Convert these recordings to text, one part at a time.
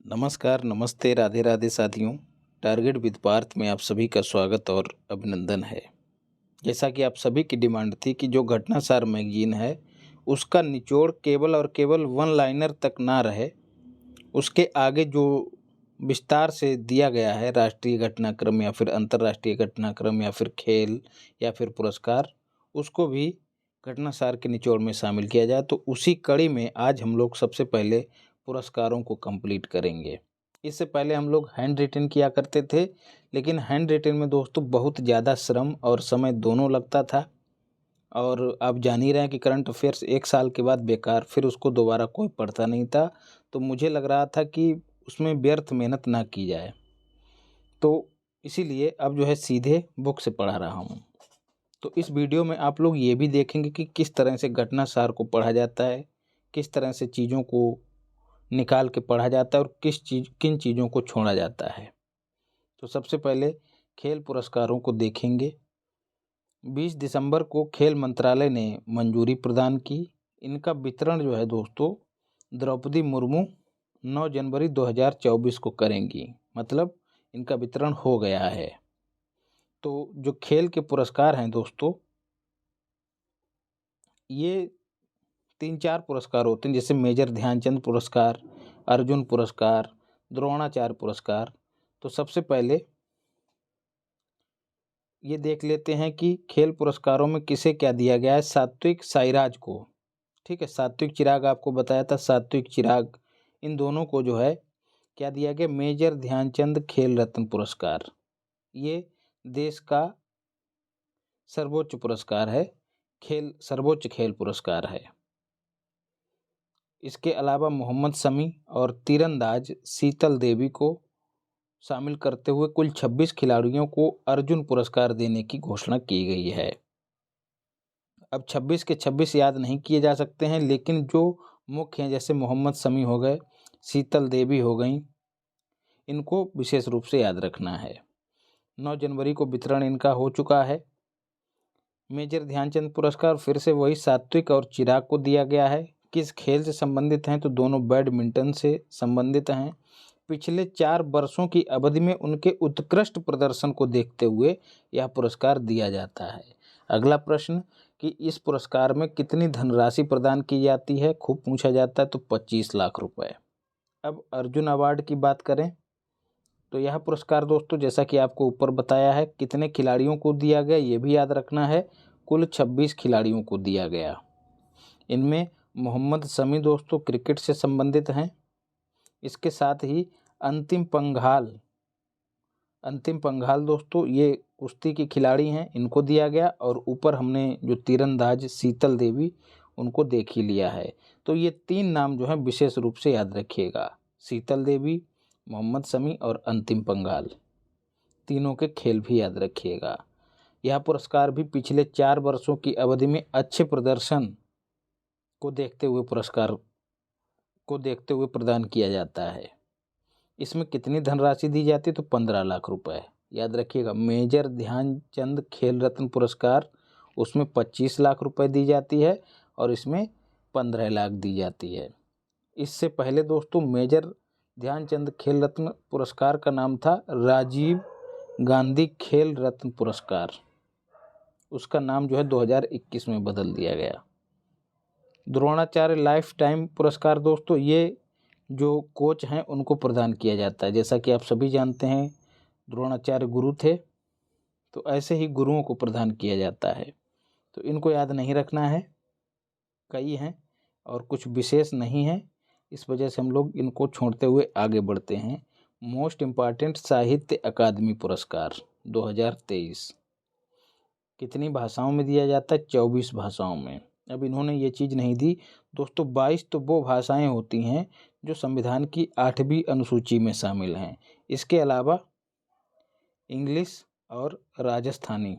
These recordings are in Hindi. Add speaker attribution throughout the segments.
Speaker 1: नमस्कार, नमस्ते, राधे राधे साथियों। टारगेट विद पार्थ में आप सभी का स्वागत और अभिनंदन है। जैसा कि आप सभी की डिमांड थी कि जो घटनासार मैगजीन है उसका निचोड़ केवल और केवल वन लाइनर तक ना रहे, उसके आगे जो विस्तार से दिया गया है राष्ट्रीय घटनाक्रम या फिर अंतर्राष्ट्रीय घटनाक्रम या फिर खेल या फिर पुरस्कार, उसको भी घटनासार के निचोड़ में शामिल किया जाए। तो उसी कड़ी में आज हम लोग सबसे पहले पुरस्कारों को कंप्लीट करेंगे। इससे पहले हम लोग हैंड रिटन किया करते थे, लेकिन हैंड रिटन में दोस्तों बहुत ज़्यादा श्रम और समय दोनों लगता था। और आप जान ही रहे हैं कि करंट अफेयर्स 1 साल के बाद बेकार, फिर उसको दोबारा कोई पढ़ता नहीं था। तो मुझे लग रहा था कि उसमें व्यर्थ मेहनत ना की जाए, तो इसीलिए अब जो है सीधे बुक से पढ़ा रहा हूँ। तो इस वीडियो में आप लोग ये भी देखेंगे कि किस तरह से घटनासार को पढ़ा जाता है, किस तरह से चीज़ों को निकाल के पढ़ा जाता है और किन चीज़ों को छोड़ा जाता है। तो सबसे पहले खेल पुरस्कारों को देखेंगे। 20 दिसंबर को खेल मंत्रालय ने मंजूरी प्रदान की। इनका वितरण जो है दोस्तों द्रौपदी मुर्मू 9 जनवरी 2024 को करेंगी, मतलब इनका वितरण हो गया है। तो जो खेल के पुरस्कार हैं दोस्तों, ये 3-4 पुरस्कार होते हैं, जैसे मेजर ध्यानचंद पुरस्कार, अर्जुन पुरस्कार, द्रोणाचार्य पुरस्कार। तो सबसे पहले ये देख लेते हैं कि खेल पुरस्कारों में किसे क्या दिया गया है। सात्विक साईराज को, ठीक है, सात्विक चिराग आपको बताया था, सात्विक चिराग, इन दोनों को जो है क्या दिया गया, मेजर ध्यानचंद खेल रत्न पुरस्कार। ये देश का सर्वोच्च पुरस्कार है, सर्वोच्च खेल पुरस्कार है। इसके अलावा मोहम्मद शमी और तीरंदाज शीतल देवी को शामिल करते हुए कुल 26 खिलाड़ियों को अर्जुन पुरस्कार देने की घोषणा की गई है। अब 26 के 26 याद नहीं किए जा सकते हैं, लेकिन जो मुख्य हैं जैसे मोहम्मद शमी हो गए, शीतल देवी हो गई, इनको विशेष रूप से याद रखना है। 9 जनवरी को वितरण इनका हो चुका है। मेजर ध्यानचंद पुरस्कार फिर से वही सात्विक और चिराग को दिया गया है। किस खेल से संबंधित हैं, तो दोनों बैडमिंटन से संबंधित हैं। पिछले 4 वर्षों की अवधि में उनके उत्कृष्ट प्रदर्शन को देखते हुए यह पुरस्कार दिया जाता है। अगला प्रश्न कि इस पुरस्कार में कितनी धनराशि प्रदान की जाती है, खूब पूछा जाता है, तो 25 लाख रुपए। अब अर्जुन अवार्ड की बात करें तो यह पुरस्कार दोस्तों, जैसा कि आपको ऊपर बताया है, कितने खिलाड़ियों को दिया गया ये भी याद रखना है। कुल 26 खिलाड़ियों को दिया गया। इनमें मोहम्मद शमी दोस्तों क्रिकेट से संबंधित हैं। इसके साथ ही अंतिम पंघाल दोस्तों ये कुश्ती की खिलाड़ी हैं, इनको दिया गया। और ऊपर हमने जो तीरंदाज शीतल देवी, उनको देख ही लिया है। तो ये 3 नाम जो है विशेष रूप से याद रखिएगा, शीतल देवी, मोहम्मद शमी और अंतिम पंघाल, तीनों के खेल भी याद रखिएगा। यह पुरस्कार भी पिछले 4 वर्षों की अवधि में अच्छे प्रदर्शन को देखते हुए प्रदान किया जाता है। इसमें कितनी धनराशि दी जाती है, तो 15 लाख रुपए। याद रखिएगा, मेजर ध्यानचंद खेल रत्न पुरस्कार, उसमें 25 लाख रुपए दी जाती है और इसमें 15 लाख दी जाती है। इससे पहले दोस्तों मेजर ध्यानचंद खेल रत्न पुरस्कार का नाम था राजीव गांधी खेल रत्न पुरस्कार। उसका नाम जो है 2021 में बदल दिया गया। द्रोणाचार्य लाइफ टाइम पुरस्कार दोस्तों, ये जो कोच हैं उनको प्रदान किया जाता है। जैसा कि आप सभी जानते हैं द्रोणाचार्य गुरु थे, तो ऐसे ही गुरुओं को प्रदान किया जाता है। तो इनको याद नहीं रखना है, कई हैं और कुछ विशेष नहीं है, इस वजह से हम लोग इनको छोड़ते हुए आगे बढ़ते हैं। मोस्ट इम्पॉर्टेंट साहित्य अकादमी पुरस्कार 2023 कितनी भाषाओं में दिया जाता है, 24 भाषाओं में। अब इन्होंने ये चीज़ नहीं दी दोस्तों, 22 तो वो भाषाएं होती हैं जो संविधान की 8वीं अनुसूची में शामिल हैं। इसके अलावा इंग्लिश और राजस्थानी,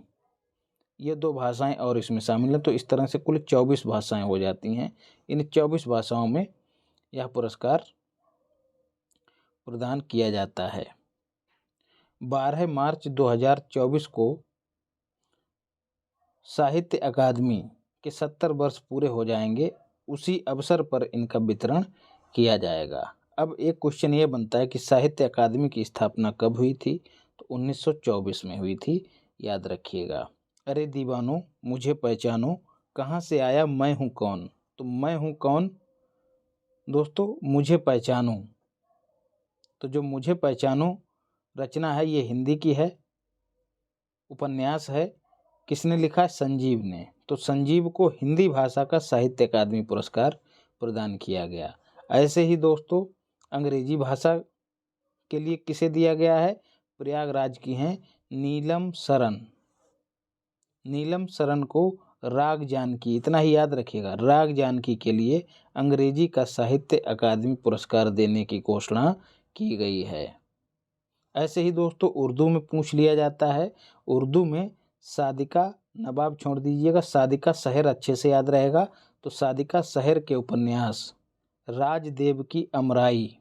Speaker 1: ये 2 भाषाएं और इसमें शामिल हैं। तो इस तरह से कुल 24 भाषाएं हो जाती हैं। इन 24 भाषाओं में यह पुरस्कार प्रदान किया जाता है। 12 मार्च 2024 को साहित्य अकादमी के 70 वर्ष पूरे हो जाएंगे, उसी अवसर पर इनका वितरण किया जाएगा। अब एक क्वेश्चन ये बनता है कि साहित्य अकादमी की स्थापना कब हुई थी? तो 1924 में हुई थी, याद रखिएगा। अरे दीवानो मुझे पहचानो, कहाँ से आया मैं हूँ कौन? तो मैं हूँ कौन दोस्तों? मुझे पहचानो। तो जो मुझे पहचानो रचना है ये हिंदी की है, उपन्यास है। किसने लिखा है? संजीव ने। तो संजीव को हिंदी भाषा का साहित्य अकादमी पुरस्कार प्रदान किया गया। ऐसे ही दोस्तों अंग्रेजी भाषा के लिए किसे दिया गया है? प्रयागराज की हैं नीलम शरण। नीलम शरण को राग जानकी, इतना ही याद रखिएगा, राग जानकी के लिए अंग्रेजी का साहित्य अकादमी पुरस्कार देने की घोषणा की गई है। ऐसे ही दोस्तों उर्दू में पूछ लिया जाता है। उर्दू में सादिका, नवाब छोड़ दीजिएगा, सादिका शहर अच्छे से याद रहेगा। तो सादिका शहर के उपन्यास राजदेव की अमराई,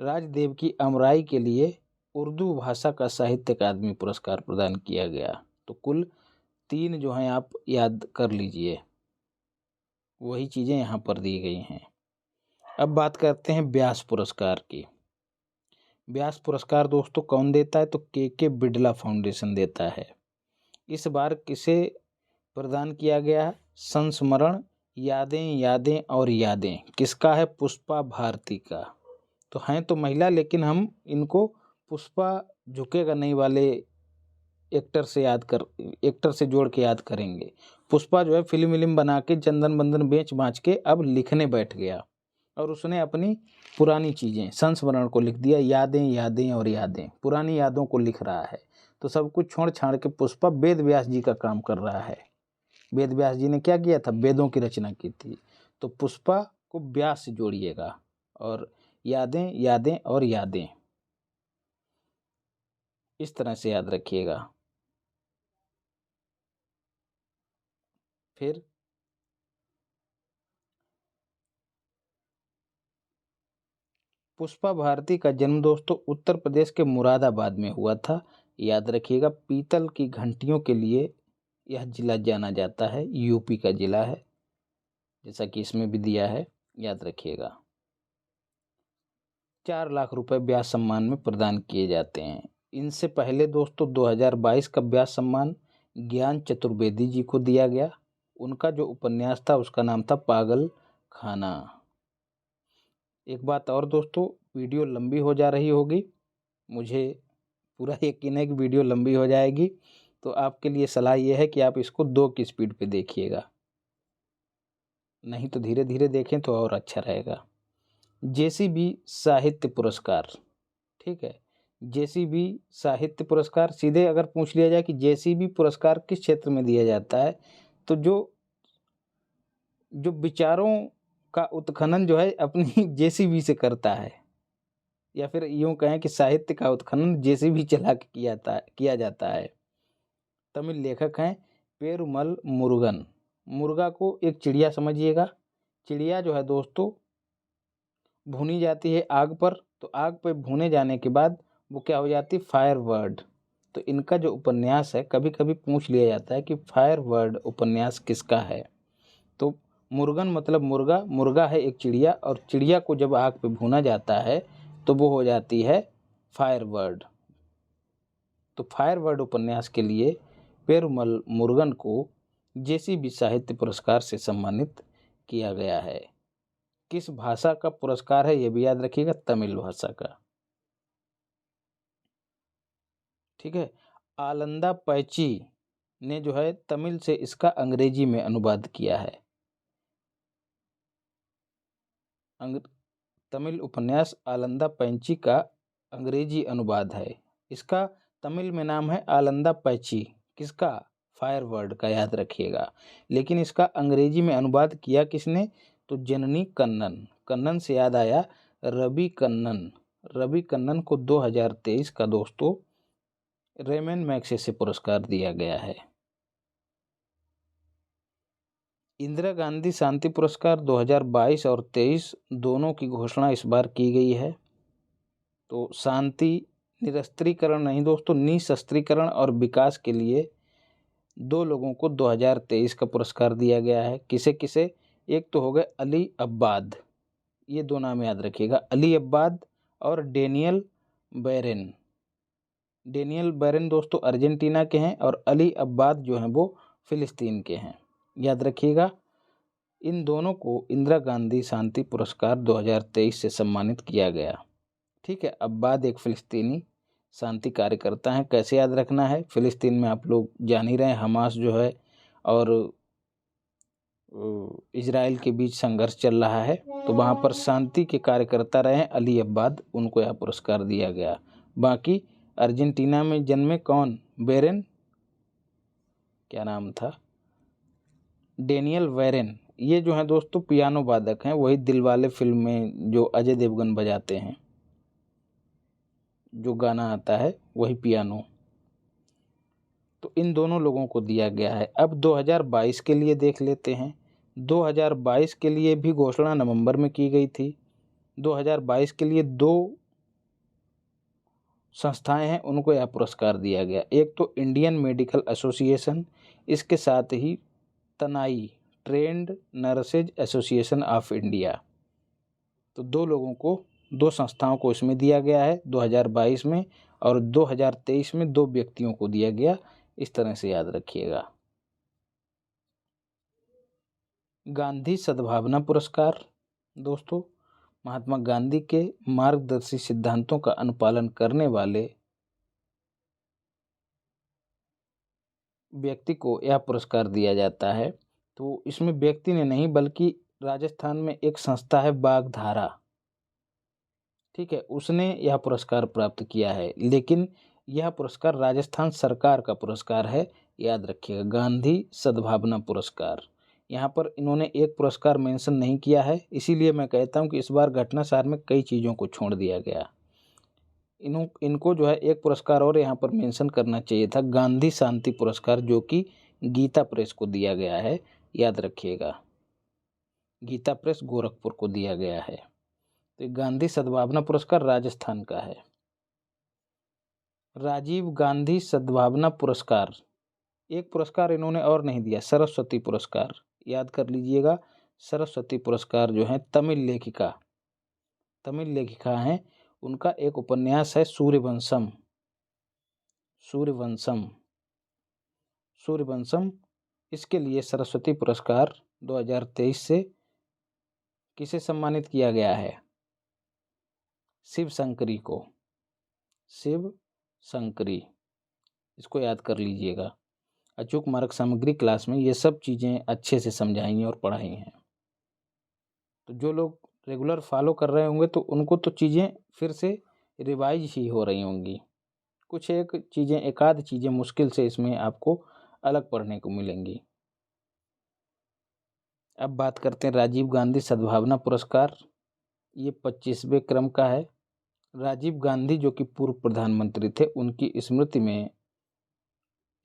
Speaker 1: राजदेव की अमराई के लिए उर्दू भाषा का साहित्य अकादमी पुरस्कार प्रदान किया गया। तो कुल 3 जो हैं आप याद कर लीजिए, वही चीज़ें यहाँ पर दी गई हैं। अब बात करते हैं व्यास पुरस्कार की। व्यास पुरस्कार दोस्तों कौन देता है? तो के बिड़ला फाउंडेशन देता है। इस बार किसे प्रदान किया गया है? संस्मरण यादें यादें और यादें। किसका है? पुष्पा भारती का। तो हैं तो महिला, लेकिन हम इनको पुष्पा झुकेगा नहीं वाले एक्टर से जोड़ के याद करेंगे। पुष्पा जो है फिल्म बना के चंदन बंदन बेच बाँच के अब लिखने बैठ गया और उसने अपनी पुरानी चीज़ें संस्मरण को लिख दिया। यादें यादें और यादें, पुरानी यादों को लिख रहा है। तो सब कुछ छोड़ छाड़ के पुष्पा वेद व्यास जी का काम कर रहा है। वेद व्यास जी ने क्या किया था? वेदों की रचना की थी। तो पुष्पा को व्यास से जोड़िएगा और यादें यादें और यादें, इस तरह से याद रखिएगा। फिर पुष्पा भारती का जन्म दोस्तों उत्तर प्रदेश के मुरादाबाद में हुआ था, याद रखिएगा। पीतल की घंटियों के लिए यह जिला जाना जाता है, यूपी का जिला है, जैसा कि इसमें भी दिया है, याद रखिएगा। 4 लाख रुपए व्यास सम्मान में प्रदान किए जाते हैं। इनसे पहले दोस्तों 2022 का व्यास सम्मान ज्ञान चतुर्वेदी जी को दिया गया। उनका जो उपन्यास था उसका नाम था पागल खाना। एक बात और दोस्तों, वीडियो लंबी हो जा रही होगी, मुझे पूरा यकीन है कि वीडियो लंबी हो जाएगी। तो आपके लिए सलाह यह है कि आप इसको 2 की स्पीड पे देखिएगा, नहीं तो धीरे धीरे देखें तो और अच्छा रहेगा। जेसीबी साहित्य पुरस्कार, ठीक है। जेसीबी साहित्य पुरस्कार, सीधे अगर पूछ लिया जाए कि जेसीबी पुरस्कार किस क्षेत्र में दिया जाता है, तो जो जो विचारों का उत्खनन जो है अपनी जेसीबी से करता है, या फिर यूँ कहें कि साहित्य का उत्खनन जेसीबी चला के किया जाता है। तमिल लेखक हैं पेरुमल मुरुगन। मुर्गा को एक चिड़िया समझिएगा। चिड़िया जो है दोस्तों भुनी जाती है आग पर, तो आग पर भुने जाने के बाद वो क्या हो जाती है? Fire word. तो इनका जो उपन्यास है, कभी कभी पूछ लिया जाता है कि फायर वर्ड उपन्यास किसका है? तो मुर्गन मतलब मुर्गा, मुर्गा है एक चिड़िया, और चिड़िया को जब आग पे भुना जाता है तो वो हो जाती है फायर वर्ड। तो फायर वर्ड उपन्यास के लिए पेरुमल मुरुगन को जेसीबी साहित्य पुरस्कार से सम्मानित किया गया है। किस भाषा का पुरस्कार है ये भी याद रखिएगा, तमिल भाषा का, ठीक है। आलंदा पैची ने जो है तमिल से इसका अंग्रेजी में अनुवाद किया है। तमिल उपन्यास आलंदा पैची का अंग्रेजी अनुवाद है। इसका तमिल में नाम है आलंदा पैची। किसका? फायर वर्ड का, याद रखिएगा। लेकिन इसका अंग्रेजी में अनुवाद किया किसने? तो जननी कन्नन। कन्नन से याद आया रवि कन्नन। रवि कन्नन को 2023 का दोस्तों रेमन मैग्सेसे पुरस्कार दिया गया है। इंदिरा गांधी शांति पुरस्कार 2022 और 23 दोनों की घोषणा इस बार की गई है। तो शांति, निरस्त्रीकरण नहीं दोस्तों, निशस्त्रीकरण और विकास के लिए 2 लोगों को 2023 का पुरस्कार दिया गया है। किसे किसे? एक तो हो गए अली अब्बाद, ये दो नाम याद रखिएगा, अली अब्बाद और डेनियल बैरेन। डेनियल बैरेन दोस्तों अर्जेंटीना के हैं और अली अब्बाद जो हैं वो फिलिस्तीन के हैं, याद रखिएगा। इन दोनों को इंदिरा गांधी शांति पुरस्कार 2023 से सम्मानित किया गया। ठीक है, अब्बाद एक फिलिस्तीनी शांति कार्यकर्ता हैं। कैसे याद रखना है, फिलिस्तीन में आप लोग जान ही रहे हैं, हमास जो है और इजराइल के बीच संघर्ष चल रहा है, तो वहाँ पर शांति के कार्यकर्ता रहे अली अब्बाद, उनको यह पुरस्कार दिया गया। बाकी अर्जेंटीना में जन्मे कौन, बेरेन, क्या नाम था, डेनियल वेरेन, ये जो हैं दोस्तों पियानो वादक हैं, वही दिलवाले फिल्म में जो अजय देवगन बजाते हैं, जो गाना आता है वही पियानो, तो इन दोनों लोगों को दिया गया है। अब 2022 के लिए देख लेते हैं। 2022 के लिए भी घोषणा नवंबर में की गई थी। 2022 के लिए दो संस्थाएं हैं, उनको यह पुरस्कार दिया गया। एक तो इंडियन मेडिकल एसोसिएशन, इसके साथ ही तनाई trained nurses association of India. तो दो लोगों को, दो संस्थाओं को इसमें दिया गया है 2022 में, और 2023 में दो व्यक्तियों को दिया गया। इस तरह से याद रखिएगा। गांधी सद्भावना पुरस्कार दोस्तों, महात्मा गांधी के मार्गदर्शी सिद्धांतों का अनुपालन करने वाले व्यक्ति को यह पुरस्कार दिया जाता है। तो इसमें व्यक्ति ने नहीं बल्कि राजस्थान में एक संस्था है बागधारा, ठीक है, उसने यह पुरस्कार प्राप्त किया है, लेकिन यह पुरस्कार राजस्थान सरकार का पुरस्कार है, याद रखिएगा। गांधी सद्भावना पुरस्कार, यहाँ पर इन्होंने एक पुरस्कार मेंशन नहीं किया है, इसीलिए मैं कहता हूँ कि इस बार घटनासार में कई चीज़ों को छोड़ दिया गया। इनको जो है एक पुरस्कार और यहाँ पर मेंशन करना चाहिए था, गांधी शांति पुरस्कार, जो कि गीता प्रेस को दिया गया है, याद रखिएगा। गीता प्रेस गोरखपुर को दिया गया है। तो गांधी सद्भावना पुरस्कार राजस्थान का है। राजीव गांधी सद्भावना पुरस्कार, एक पुरस्कार इन्होंने और नहीं दिया, सरस्वती पुरस्कार, याद कर लीजिएगा। सरस्वती पुरस्कार जो है तमिल लेखिका हैं, उनका एक उपन्यास है सूर्यवंशम। इसके लिए सरस्वती पुरस्कार 2023 से किसे सम्मानित किया गया है, शिव शंकरी को, शिव शंकरी, इसको याद कर लीजिएगा। अचूक मार्ग सामग्री क्लास में ये सब चीज़ें अच्छे से समझाई और पढ़ाई हैं, तो जो लोग रेगुलर फॉलो कर रहे होंगे तो उनको तो चीज़ें फिर से रिवाइज ही हो रही होंगी। कुछ एक आध चीज़ें मुश्किल से इसमें आपको अलग पढ़ने को मिलेंगी। अब बात करते हैं राजीव गांधी सद्भावना पुरस्कार, ये 25वें क्रम का है। राजीव गांधी जो कि पूर्व प्रधानमंत्री थे, उनकी स्मृति में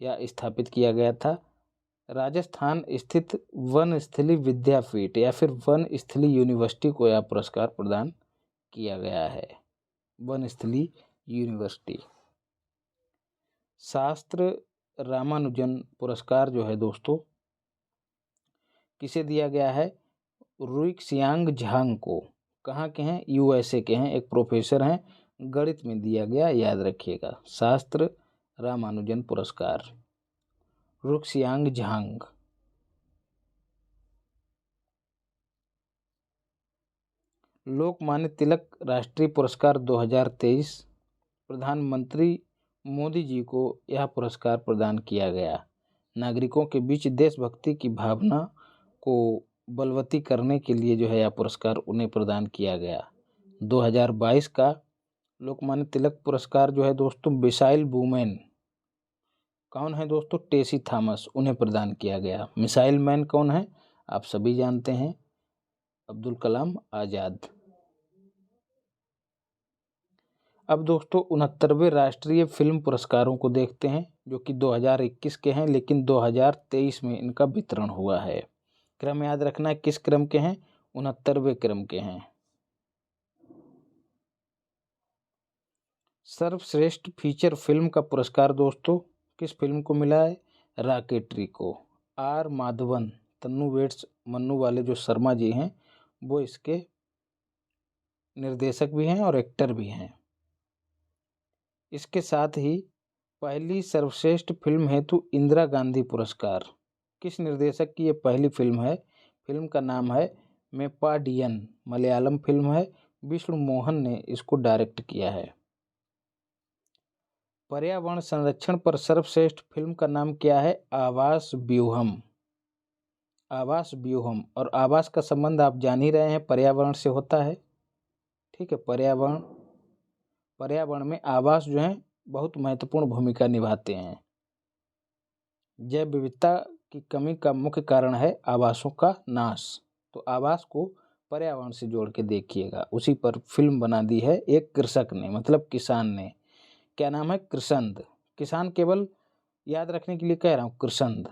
Speaker 1: यह स्थापित किया गया था। राजस्थान स्थित वनस्थली विद्यापीठ या फिर वनस्थली यूनिवर्सिटी को यह पुरस्कार प्रदान किया गया है, वनस्थली यूनिवर्सिटी। शास्त्र रामानुजन पुरस्कार जो है दोस्तों किसे दिया गया है, रुइक्सियांग झांग को। कहाँ के हैं, यूएसए के हैं, एक प्रोफेसर हैं, गणित में दिया गया, याद रखिएगा। शास्त्र रामानुजन पुरस्कार रुइक्सियांग झांग। लोकमान्य तिलक राष्ट्रीय पुरस्कार 2023, प्रधानमंत्री मोदी जी को यह पुरस्कार प्रदान किया गया। नागरिकों के बीच देशभक्ति की भावना को बलवती करने के लिए जो है यह पुरस्कार उन्हें प्रदान किया गया। 2022 का लोकमान्य तिलक पुरस्कार जो है दोस्तों मिसाइल वुमेन, कौन है दोस्तों, टेसी थॉमस, उन्हें प्रदान किया गया। मिसाइल मैन कौन है, आप सभी जानते हैं, अब्दुल कलाम आज़ाद। अब दोस्तों 69वें राष्ट्रीय फिल्म पुरस्कारों को देखते हैं, जो कि 2021 के हैं, लेकिन 2023 में इनका वितरण हुआ है। क्रम याद रखना है, किस क्रम के हैं, 69वें क्रम के हैं। सर्वश्रेष्ठ फीचर फिल्म का पुरस्कार दोस्तों किस फिल्म को मिला है, रॉकेटरी को। आर माधवन, तन्नू वेड्स मन्नू वाले जो शर्मा जी हैं वो इसके निर्देशक भी हैं और एक्टर भी हैं। इसके साथ ही पहली सर्वश्रेष्ठ फिल्म हेतु इंदिरा गांधी पुरस्कार किस निर्देशक की ये पहली फिल्म है? फिल्म का नाम है मेप्पाडियन, मलयालम फिल्म है, विष्णु मोहन ने इसको डायरेक्ट किया है। पर्यावरण संरक्षण पर सर्वश्रेष्ठ फिल्म का नाम क्या है? आवास व्यूहम। आवास व्यूहम, और आवास का संबंध आप जान ही रहे हैं, पर्यावरण से होता है। ठीक है, पर्यावरण में आवास जो है बहुत महत्वपूर्ण भूमिका निभाते हैं। जैव विविधता की कमी का मुख्य कारण है आवासों का नाश। तो आवास को पर्यावरण से जोड़ के देखिएगा। उसी पर फिल्म बना दी है एक कृषक ने, मतलब किसान ने। क्या नाम है? कृषंद। किसान केवल याद रखने के लिए कह रहा हूँ, कृषंद।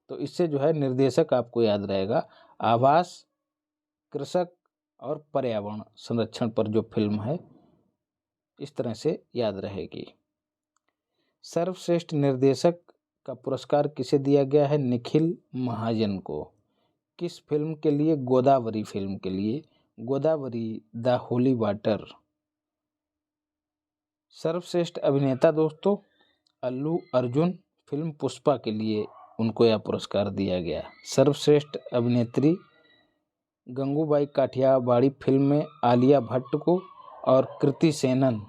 Speaker 1: तो इससे जो है निर्देशक आपको याद रहेगा। आवास, कृषक और पर्यावरण संरक्षण पर जो फिल्म है, इस तरह से याद रहेगी। सर्वश्रेष्ठ निर्देशक का पुरस्कार किसे दिया गया है? निखिल महाजन को। किस फिल्म के लिए? गोदावरी फिल्म के लिए, गोदावरी द होली वाटर। सर्वश्रेष्ठ अभिनेता दोस्तों अल्लू अर्जुन, फिल्म पुष्पा के लिए उनको यह पुरस्कार दिया गया। सर्वश्रेष्ठ अभिनेत्री गंगूबाई काठियावाड़ी फिल्म में आलिया भट्ट को, और कृति सेनन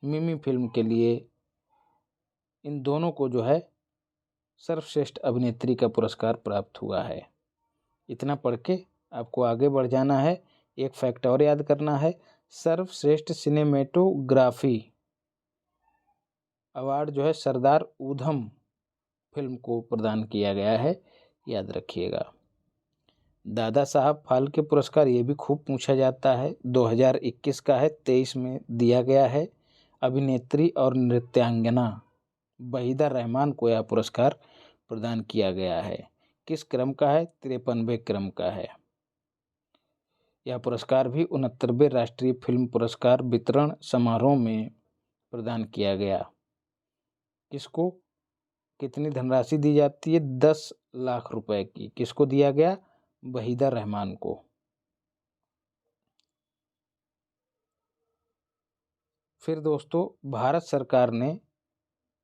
Speaker 1: मिमी फिल्म के लिए, इन दोनों को जो है सर्वश्रेष्ठ अभिनेत्री का पुरस्कार प्राप्त हुआ है। इतना पढ़ के आपको आगे बढ़ जाना है। एक फैक्ट और याद करना है, सर्वश्रेष्ठ सिनेमेटोग्राफी अवार्ड जो है सरदार ऊधम फिल्म को प्रदान किया गया है, याद रखिएगा। दादा साहब फाल्के पुरस्कार ये भी खूब पूछा जाता है, 2021 का है, 23 में दिया गया है। अभिनेत्री और नृत्यांगना वहीदा रहमान को यह पुरस्कार प्रदान किया गया है। किस क्रम का है? 53वें क्रम का है। यह पुरस्कार भी 69वें राष्ट्रीय फिल्म पुरस्कार वितरण समारोह में प्रदान किया गया। किसको कितनी धनराशि दी जाती है? 10 लाख रुपए की। किसको दिया गया? वहीदा रहमान को। फिर दोस्तों भारत सरकार ने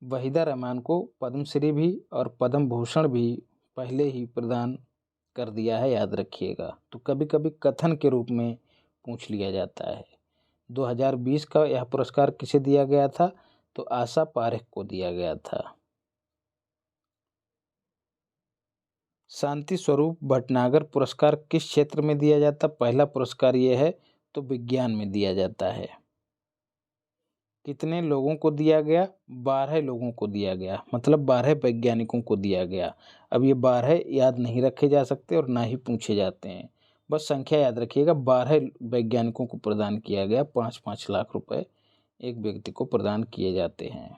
Speaker 1: वहीदा रहमान को पद्मश्री भी और पद्म भूषण भी पहले ही प्रदान कर दिया है, याद रखिएगा। तो कभी कभी कथन के रूप में पूछ लिया जाता है। 2020 का यह पुरस्कार किसे दिया गया था? तो आशा पारेख को दिया गया था। शांति स्वरूप भटनागर पुरस्कार किस क्षेत्र में दिया जाता? पहला पुरस्कार ये है तो विज्ञान में दिया जाता है। कितने लोगों को दिया गया? 12 लोगों को दिया गया, मतलब 12 वैज्ञानिकों को दिया गया। अब ये 12 याद नहीं रखे जा सकते और ना ही पूछे जाते हैं, बस संख्या याद रखिएगा। 12 वैज्ञानिकों को प्रदान किया गया, 5-5 लाख रुपए एक व्यक्ति को प्रदान किए जाते हैं।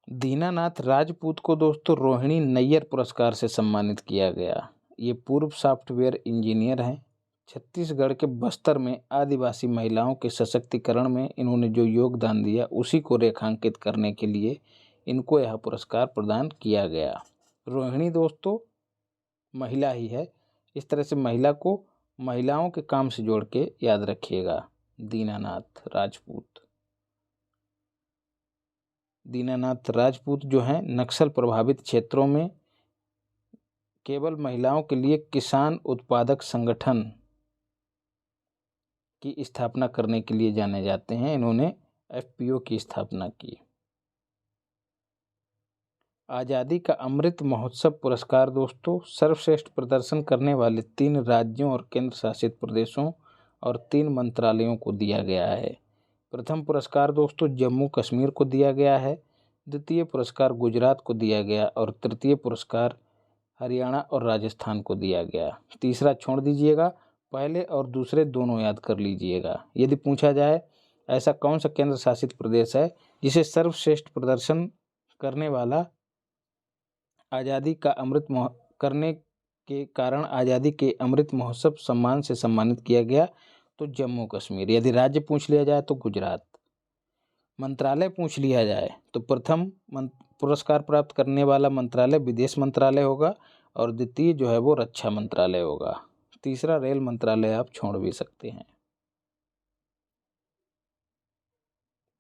Speaker 1: दीनानाथ राजपूत को दोस्तों रोहिणी नैयर पुरस्कार से सम्मानित किया गया। ये पूर्व सॉफ्टवेयर इंजीनियर हैं। छत्तीसगढ़ के बस्तर में आदिवासी महिलाओं के सशक्तिकरण में इन्होंने जो योगदान दिया उसी को रेखांकित करने के लिए इनको यह पुरस्कार प्रदान किया गया। रोहिणी दोस्तों महिला ही है, इस तरह से महिला को महिलाओं के काम से जोड़ के याद रखिएगा। दीनानाथ राजपूत जो हैं नक्सल प्रभावित क्षेत्रों में केवल महिलाओं के लिए किसान उत्पादक संगठन की स्थापना करने के लिए जाने जाते हैं। इन्होंने एफपीओ की स्थापना की। आज़ादी का अमृत महोत्सव पुरस्कार दोस्तों सर्वश्रेष्ठ प्रदर्शन करने वाले 3 राज्यों और केंद्र शासित प्रदेशों और 3 मंत्रालयों को दिया गया है। प्रथम पुरस्कार दोस्तों जम्मू कश्मीर को दिया गया है, द्वितीय पुरस्कार गुजरात को दिया गया और तृतीय पुरस्कार हरियाणा और राजस्थान को दिया गया। तीसरा छोड़ दीजिएगा, पहले और दूसरे दोनों याद कर लीजिएगा। यदि पूछा जाए ऐसा कौन सा केंद्र शासित प्रदेश है जिसे सर्वश्रेष्ठ प्रदर्शन करने वाला आज़ादी का अमृत करने के कारण आज़ादी के अमृत महोत्सव सम्मान से सम्मानित किया गया, तो जम्मू कश्मीर। यदि राज्य पूछ लिया जाए तो गुजरात। मंत्रालय पूछ लिया जाए तो प्रथम पुरस्कार प्राप्त करने वाला मंत्रालय विदेश मंत्रालय होगा और द्वितीय जो है वो रक्षा मंत्रालय होगा। तीसरा रेल मंत्रालय आप छोड़ भी सकते हैं।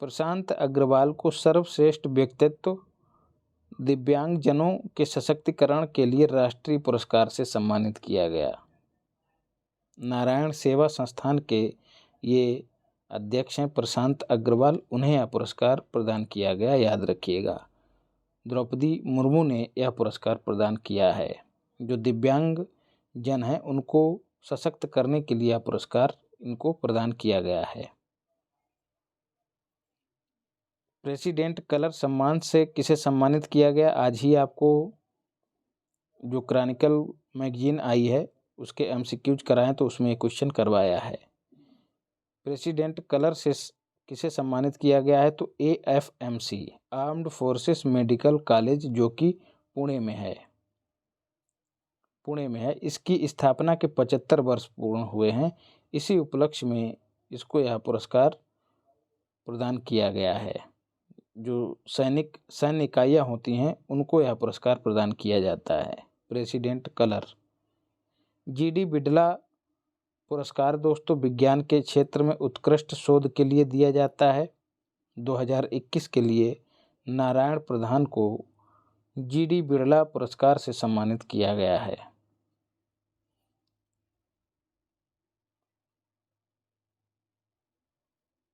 Speaker 1: प्रशांत अग्रवाल को सर्वश्रेष्ठ व्यक्तित्व दिव्यांगजनों के सशक्तिकरण के लिए राष्ट्रीय पुरस्कार से सम्मानित किया गया। नारायण सेवा संस्थान के ये अध्यक्ष हैं प्रशांत अग्रवाल, उन्हें यह पुरस्कार प्रदान किया गया, याद रखिएगा। द्रौपदी मुर्मू ने यह पुरस्कार प्रदान किया है। जो दिव्यांग जन हैं उनको सशक्त करने के लिए यह पुरस्कार इनको प्रदान किया गया है। प्रेसिडेंट कलर सम्मान से किसे सम्मानित किया गया? आज ही आपको जो क्रॉनिकल मैगजीन आई है उसके एमसीक्यूज कराएं तो उसमें क्वेश्चन करवाया है। प्रेसिडेंट कलर से किसे सम्मानित किया गया है? तो AFMC armed forces medical college जो कि पुणे में है। इसकी स्थापना के 75 वर्ष पूर्ण हुए हैं। इसी उपलक्ष्य में इसको यह पुरस्कार प्रदान किया गया है। जो सैन्य इकाइयाँ होती हैं उनको यह पुरस्कार प्रदान किया जाता है, प्रेसिडेंट कलर। GD बिड़ला पुरस्कार दोस्तों विज्ञान के क्षेत्र में उत्कृष्ट शोध के लिए दिया जाता है। 2021 के लिए नारायण प्रधान को GD बिड़ला पुरस्कार से सम्मानित किया गया है।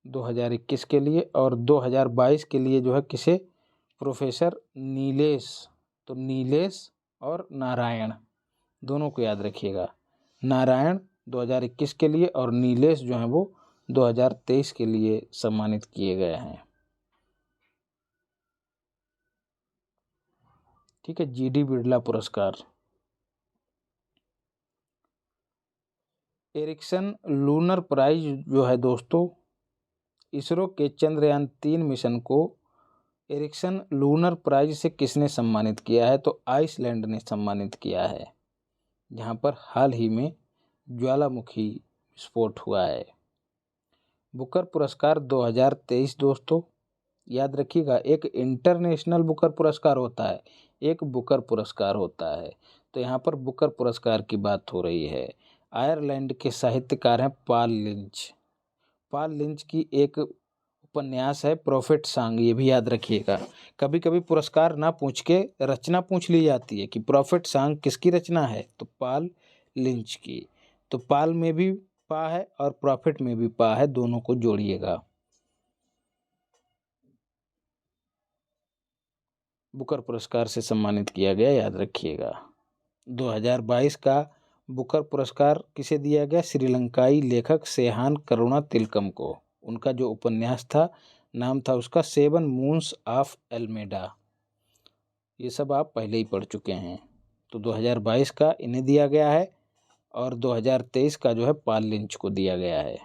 Speaker 1: (2021) के लिए, और 2022 के लिए जो है किसे? प्रोफेसर नीलेश। तो नीलेश और नारायण दोनों को याद रखिएगा। नारायण 2021 के लिए और नीलेश जो हैं वो 2023 के लिए सम्मानित किए गए हैं। ठीक है, GD बिड़ला पुरस्कार। एरिक्सन लूनर प्राइज जो है दोस्तों, इसरो के चंद्रयान 3 मिशन को एरिक्सन लूनर प्राइज से किसने सम्मानित किया है? तो आइसलैंड ने सम्मानित किया है, जहां पर हाल ही में ज्वालामुखी विस्फोट हुआ है। बुकर पुरस्कार 2023 दोस्तों, याद रखिएगा, एक इंटरनेशनल बुकर पुरस्कार होता है, एक बुकर पुरस्कार होता है। तो यहाँ पर बुकर पुरस्कार की बात हो रही है। आयरलैंड के साहित्यकार हैं पॉल लिंच। पॉल लिंच की एक उपन्यास है प्रॉफिट सॉन्ग, ये भी याद रखिएगा। कभी कभी पुरस्कार ना पूछ के रचना पूछ ली जाती है कि प्रॉफिट सॉन्ग किसकी रचना है? तो पॉल लिंच की। तो पॉल में भी पा है और प्रॉफिट में भी पा है, दोनों को जोड़िएगा। बुकर पुरस्कार से सम्मानित किया गया, याद रखिएगा। 2022 का बुकर पुरस्कार किसे दिया गया? श्रीलंकाई लेखक सेहान करुणा तिलकम को। उनका जो उपन्यास था, नाम था उसका 7 मून्स ऑफ एल्मेडा। ये सब आप पहले ही पढ़ चुके हैं। तो 2022 का इन्हें दिया गया है और 2023 का जो है पॉल लिंच को दिया गया है।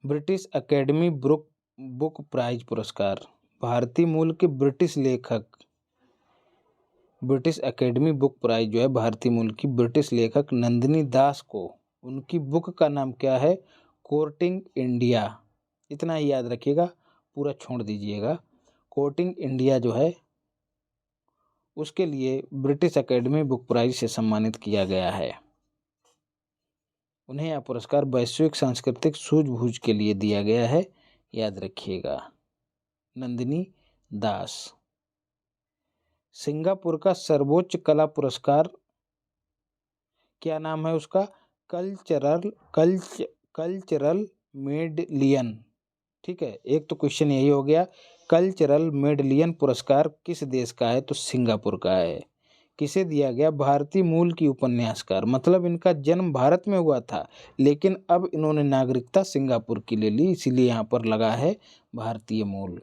Speaker 1: ब्रिटिश एकेडमी बुक प्राइज पुरस्कार, भारतीय मूल के ब्रिटिश लेखक, ब्रिटिश एकेडमी बुक प्राइज जो है भारतीय मूल की ब्रिटिश लेखक नंदिनी दास को, उनकी बुक का नाम क्या है? Courting India. इतना ही याद रखिएगा, पूरा छोड़ दीजिएगा। कोर्टिंग इंडिया जो है उसके लिए ब्रिटिश एकेडमी बुक प्राइज से सम्मानित किया गया है। उन्हें यह पुरस्कार वैश्विक सांस्कृतिक सूझबूझ के लिए दिया गया है, याद रखिएगा। नंदिनी दास। सिंगापुर का सर्वोच्च कला पुरस्कार क्या नाम है उसका? Cultural medallion. ठीक है, एक तो क्वेश्चन यही हो गया। कल्चरल मेडलियन पुरस्कार किस देश का है? तो सिंगापुर का है। किसे दिया गया? भारतीय मूल की उपन्यासकार, मतलब इनका जन्म भारत में हुआ था लेकिन अब इन्होंने नागरिकता सिंगापुर की ले ली, इसीलिए यहाँ पर लगा है भारतीय मूल।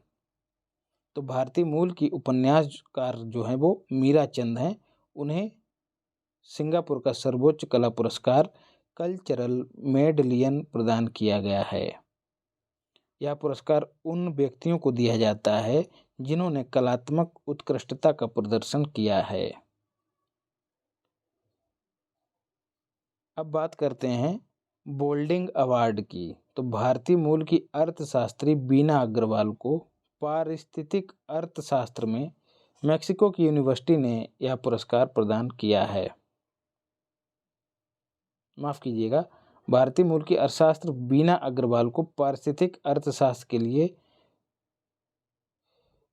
Speaker 1: तो भारतीय मूल की उपन्यासकार जो हैं वो मीरा चंद हैं, उन्हें सिंगापुर का सर्वोच्च कला पुरस्कार कल्चरल मेडलियन प्रदान किया गया है। यह पुरस्कार उन व्यक्तियों को दिया जाता है जिन्होंने कलात्मक उत्कृष्टता का प्रदर्शन किया है। अब बात करते हैं बोल्डिंग अवार्ड की। तो भारतीय मूल की अर्थशास्त्री बीना अग्रवाल को पारिस्थितिक अर्थशास्त्र में मैक्सिको की यूनिवर्सिटी ने यह पुरस्कार प्रदान किया है। माफ कीजिएगा, भारतीय मूल की अर्थशास्त्र बीना अग्रवाल को पारिस्थितिक अर्थशास्त्र के लिए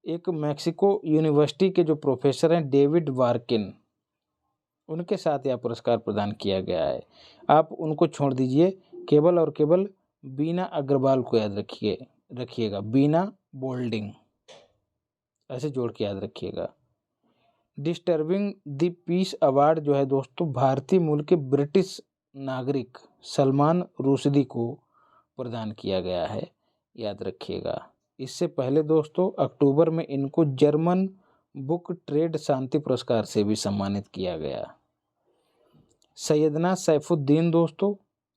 Speaker 1: एक मैक्सिको यूनिवर्सिटी के जो प्रोफेसर हैं डेविड वार्किन, उनके साथ यह पुरस्कार प्रदान किया गया है। आप उनको छोड़ दीजिए, केवल और केवल बीना अग्रवाल को याद रखिएगा, बीना बोल्डिंग ऐसे जोड़ के याद रखिएगा। डिस्टर्बिंग द पीस अवार्ड जो है दोस्तों, भारतीय मूल के ब्रिटिश नागरिक सलमान रुश्दी को प्रदान किया गया है, याद रखिएगा। इससे पहले दोस्तों अक्टूबर में इनको जर्मन बुक ट्रेड शांति पुरस्कार से भी सम्मानित किया गया। सैयदना सैफुद्दीन दोस्तों,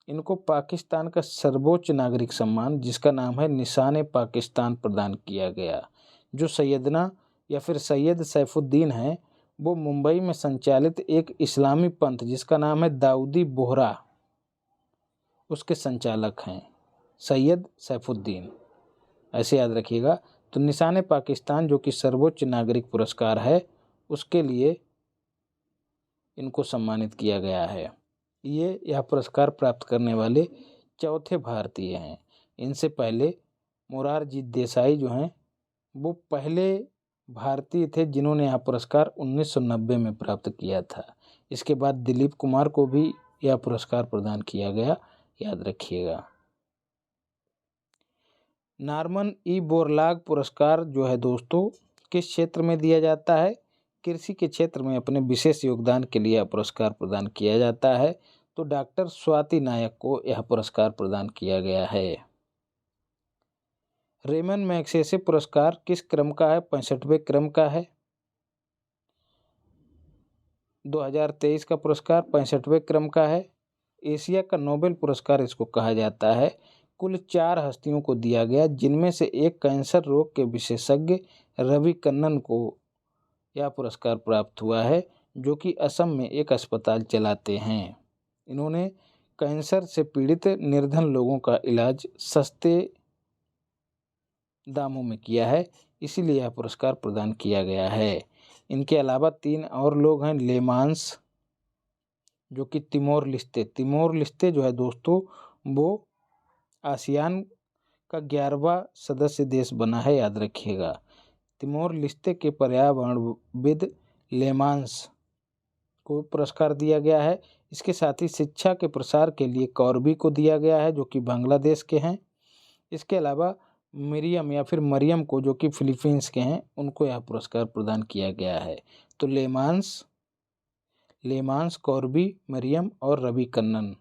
Speaker 1: इनको पाकिस्तान का सर्वोच्च नागरिक सम्मान जिसका नाम है निशान पाकिस्तान प्रदान किया गया। जो सैयदना या फिर सैयद सैफुद्दीन है वो मुंबई में संचालित एक इस्लामी पंथ जिसका नाम है दाऊदी बोहरा, उसके संचालक हैं सैयद सैफुद्दीन, ऐसे याद रखिएगा। तो निशान पाकिस्तान जो कि सर्वोच्च नागरिक पुरस्कार है उसके लिए इनको सम्मानित किया गया है। यह पुरस्कार प्राप्त करने वाले चौथे भारतीय हैं। इनसे पहले मोरारजी देसाई जो हैं वो पहले भारतीय थे जिन्होंने यह पुरस्कार 1990 में प्राप्त किया था। इसके बाद दिलीप कुमार को भी यह पुरस्कार प्रदान किया गया, याद रखिएगा। नॉर्मन ई बोरलाग पुरस्कार जो है दोस्तों किस क्षेत्र में दिया जाता है? कृषि के क्षेत्र में अपने विशेष योगदान के लिए यह पुरस्कार प्रदान किया जाता है। तो डॉक्टर स्वाति नायक को यह पुरस्कार प्रदान किया गया है। रेमन मैग्सेसे पुरस्कार किस क्रम का है? 65वें क्रम का है। 2023 का पुरस्कार 65वें क्रम का है। एशिया का नोबेल पुरस्कार इसको कहा जाता है। कुल 4 हस्तियों को दिया गया, जिनमें से एक कैंसर रोग के विशेषज्ञ रवि कन्नन को यह पुरस्कार प्राप्त हुआ है, जो कि असम में एक अस्पताल चलाते हैं। इन्होंने कैंसर से पीड़ित निर्धन लोगों का इलाज सस्ते दामों में किया है, इसीलिए यह पुरस्कार प्रदान किया गया है। इनके अलावा 3 और लोग हैं। लेमांस जो कि तिमोर लिस्ते जो है दोस्तों वो आसियान का 11वां सदस्य देश बना है, याद रखिएगा। तिमोर लिस्ते के पर्यावरणविद लेमांस को पुरस्कार दिया गया है। इसके साथ ही शिक्षा के प्रसार के लिए कौरबी को दिया गया है जो कि बांग्लादेश के हैं। इसके अलावा मिरियम या फिर मरियम को जो कि फिलीपींस के हैं उनको यह पुरस्कार प्रदान किया गया है। तो लेमांस, कौरबी, मरियम और रवि कन्नन,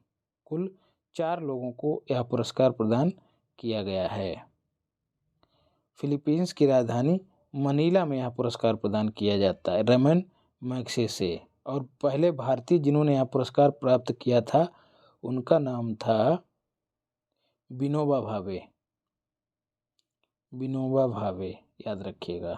Speaker 1: कुल 4 लोगों को यह पुरस्कार प्रदान किया गया है। फिलीपींस की राजधानी मनीला में यह पुरस्कार प्रदान किया जाता है। रेमन मैग्सेसे, और पहले भारतीय जिन्होंने यह पुरस्कार प्राप्त किया था उनका नाम था विनोबा भावे, याद रखिएगा।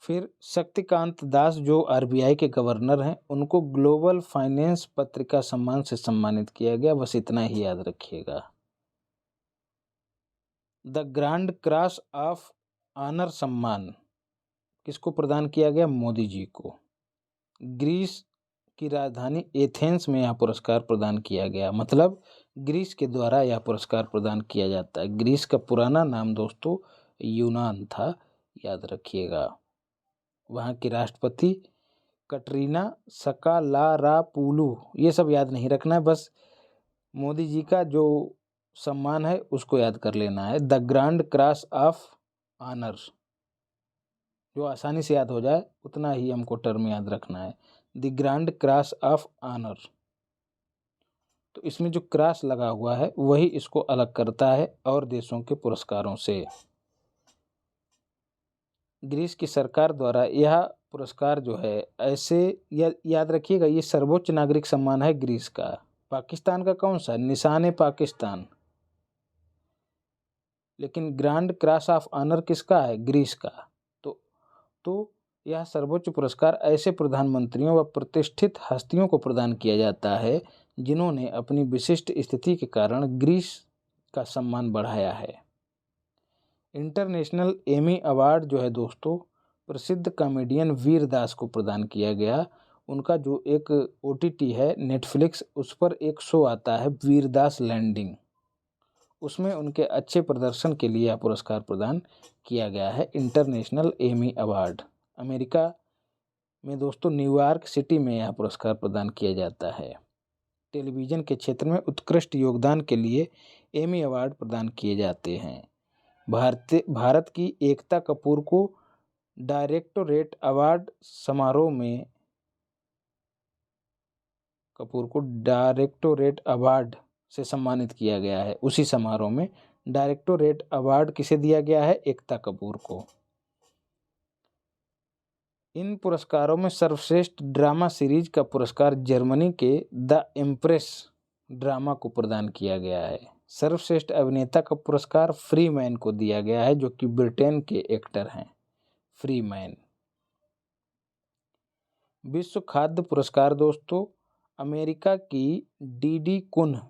Speaker 1: फिर शक्तिकांत दास जो आरबीआई के गवर्नर हैं उनको ग्लोबल फाइनेंस पत्रिका सम्मान से सम्मानित किया गया, बस इतना ही याद रखिएगा। The grand cross of honour सम्मान किसको प्रदान किया गया? मोदी जी को। ग्रीस की राजधानी एथेंस में यह पुरस्कार प्रदान किया गया, मतलब ग्रीस के द्वारा यह पुरस्कार प्रदान किया जाता है। ग्रीस का पुराना नाम दोस्तों यूनान था, याद रखिएगा। वहाँ की राष्ट्रपति कटरीना सकालारापुलू, ये सब याद नहीं रखना है, बस मोदी जी का जो सम्मान है उसको याद कर लेना है। The grand cross of honour, जो आसानी से याद हो जाए उतना ही हमको टर्म याद रखना है। The grand cross of honour, तो इसमें जो क्रॉस लगा हुआ है वही इसको अलग करता है और देशों के पुरस्कारों से। ग्रीस की सरकार द्वारा यह पुरस्कार जो है ऐसे याद रखिएगा, ये सर्वोच्च नागरिक सम्मान है ग्रीस का। पाकिस्तान का कौन सा? निशान पाकिस्तान। लेकिन ग्रैंड क्रॉस ऑफ ऑनर किसका है? ग्रीस का। तो यह सर्वोच्च पुरस्कार ऐसे प्रधानमंत्रियों व प्रतिष्ठित हस्तियों को प्रदान किया जाता है जिन्होंने अपनी विशिष्ट स्थिति के कारण ग्रीस का सम्मान बढ़ाया है। इंटरनेशनल एमी अवार्ड जो है दोस्तों प्रसिद्ध कॉमेडियन वीर दास को प्रदान किया गया। उनका जो एक OTT है नेटफ्लिक्स, उस पर एक शो आता है वीरदास लैंडिंग, उसमें उनके अच्छे प्रदर्शन के लिए यह पुरस्कार प्रदान किया गया है इंटरनेशनल एमी अवार्ड। अमेरिका में दोस्तों न्यूयॉर्क सिटी में यह पुरस्कार प्रदान किया जाता है। टेलीविज़न के क्षेत्र में उत्कृष्ट योगदान के लिए एमी अवार्ड प्रदान किए जाते हैं। भारत की एकता कपूर को डायरेक्टोरेट अवार्ड से सम्मानित किया गया है। उसी समारोह में डायरेक्टोरेट अवार्ड किसे दिया गया है? एकता कपूर को। इन पुरस्कारों में सर्वश्रेष्ठ ड्रामा सीरीज का पुरस्कार जर्मनी के द एम्प्रेस ड्रामा को प्रदान किया गया है। सर्वश्रेष्ठ अभिनेता का पुरस्कार फ्री मैन को दिया गया है, जो कि ब्रिटेन के एक्टर हैं फ्री मैन। विश्व खाद्य पुरस्कार दोस्तों अमेरिका की डीडी कुन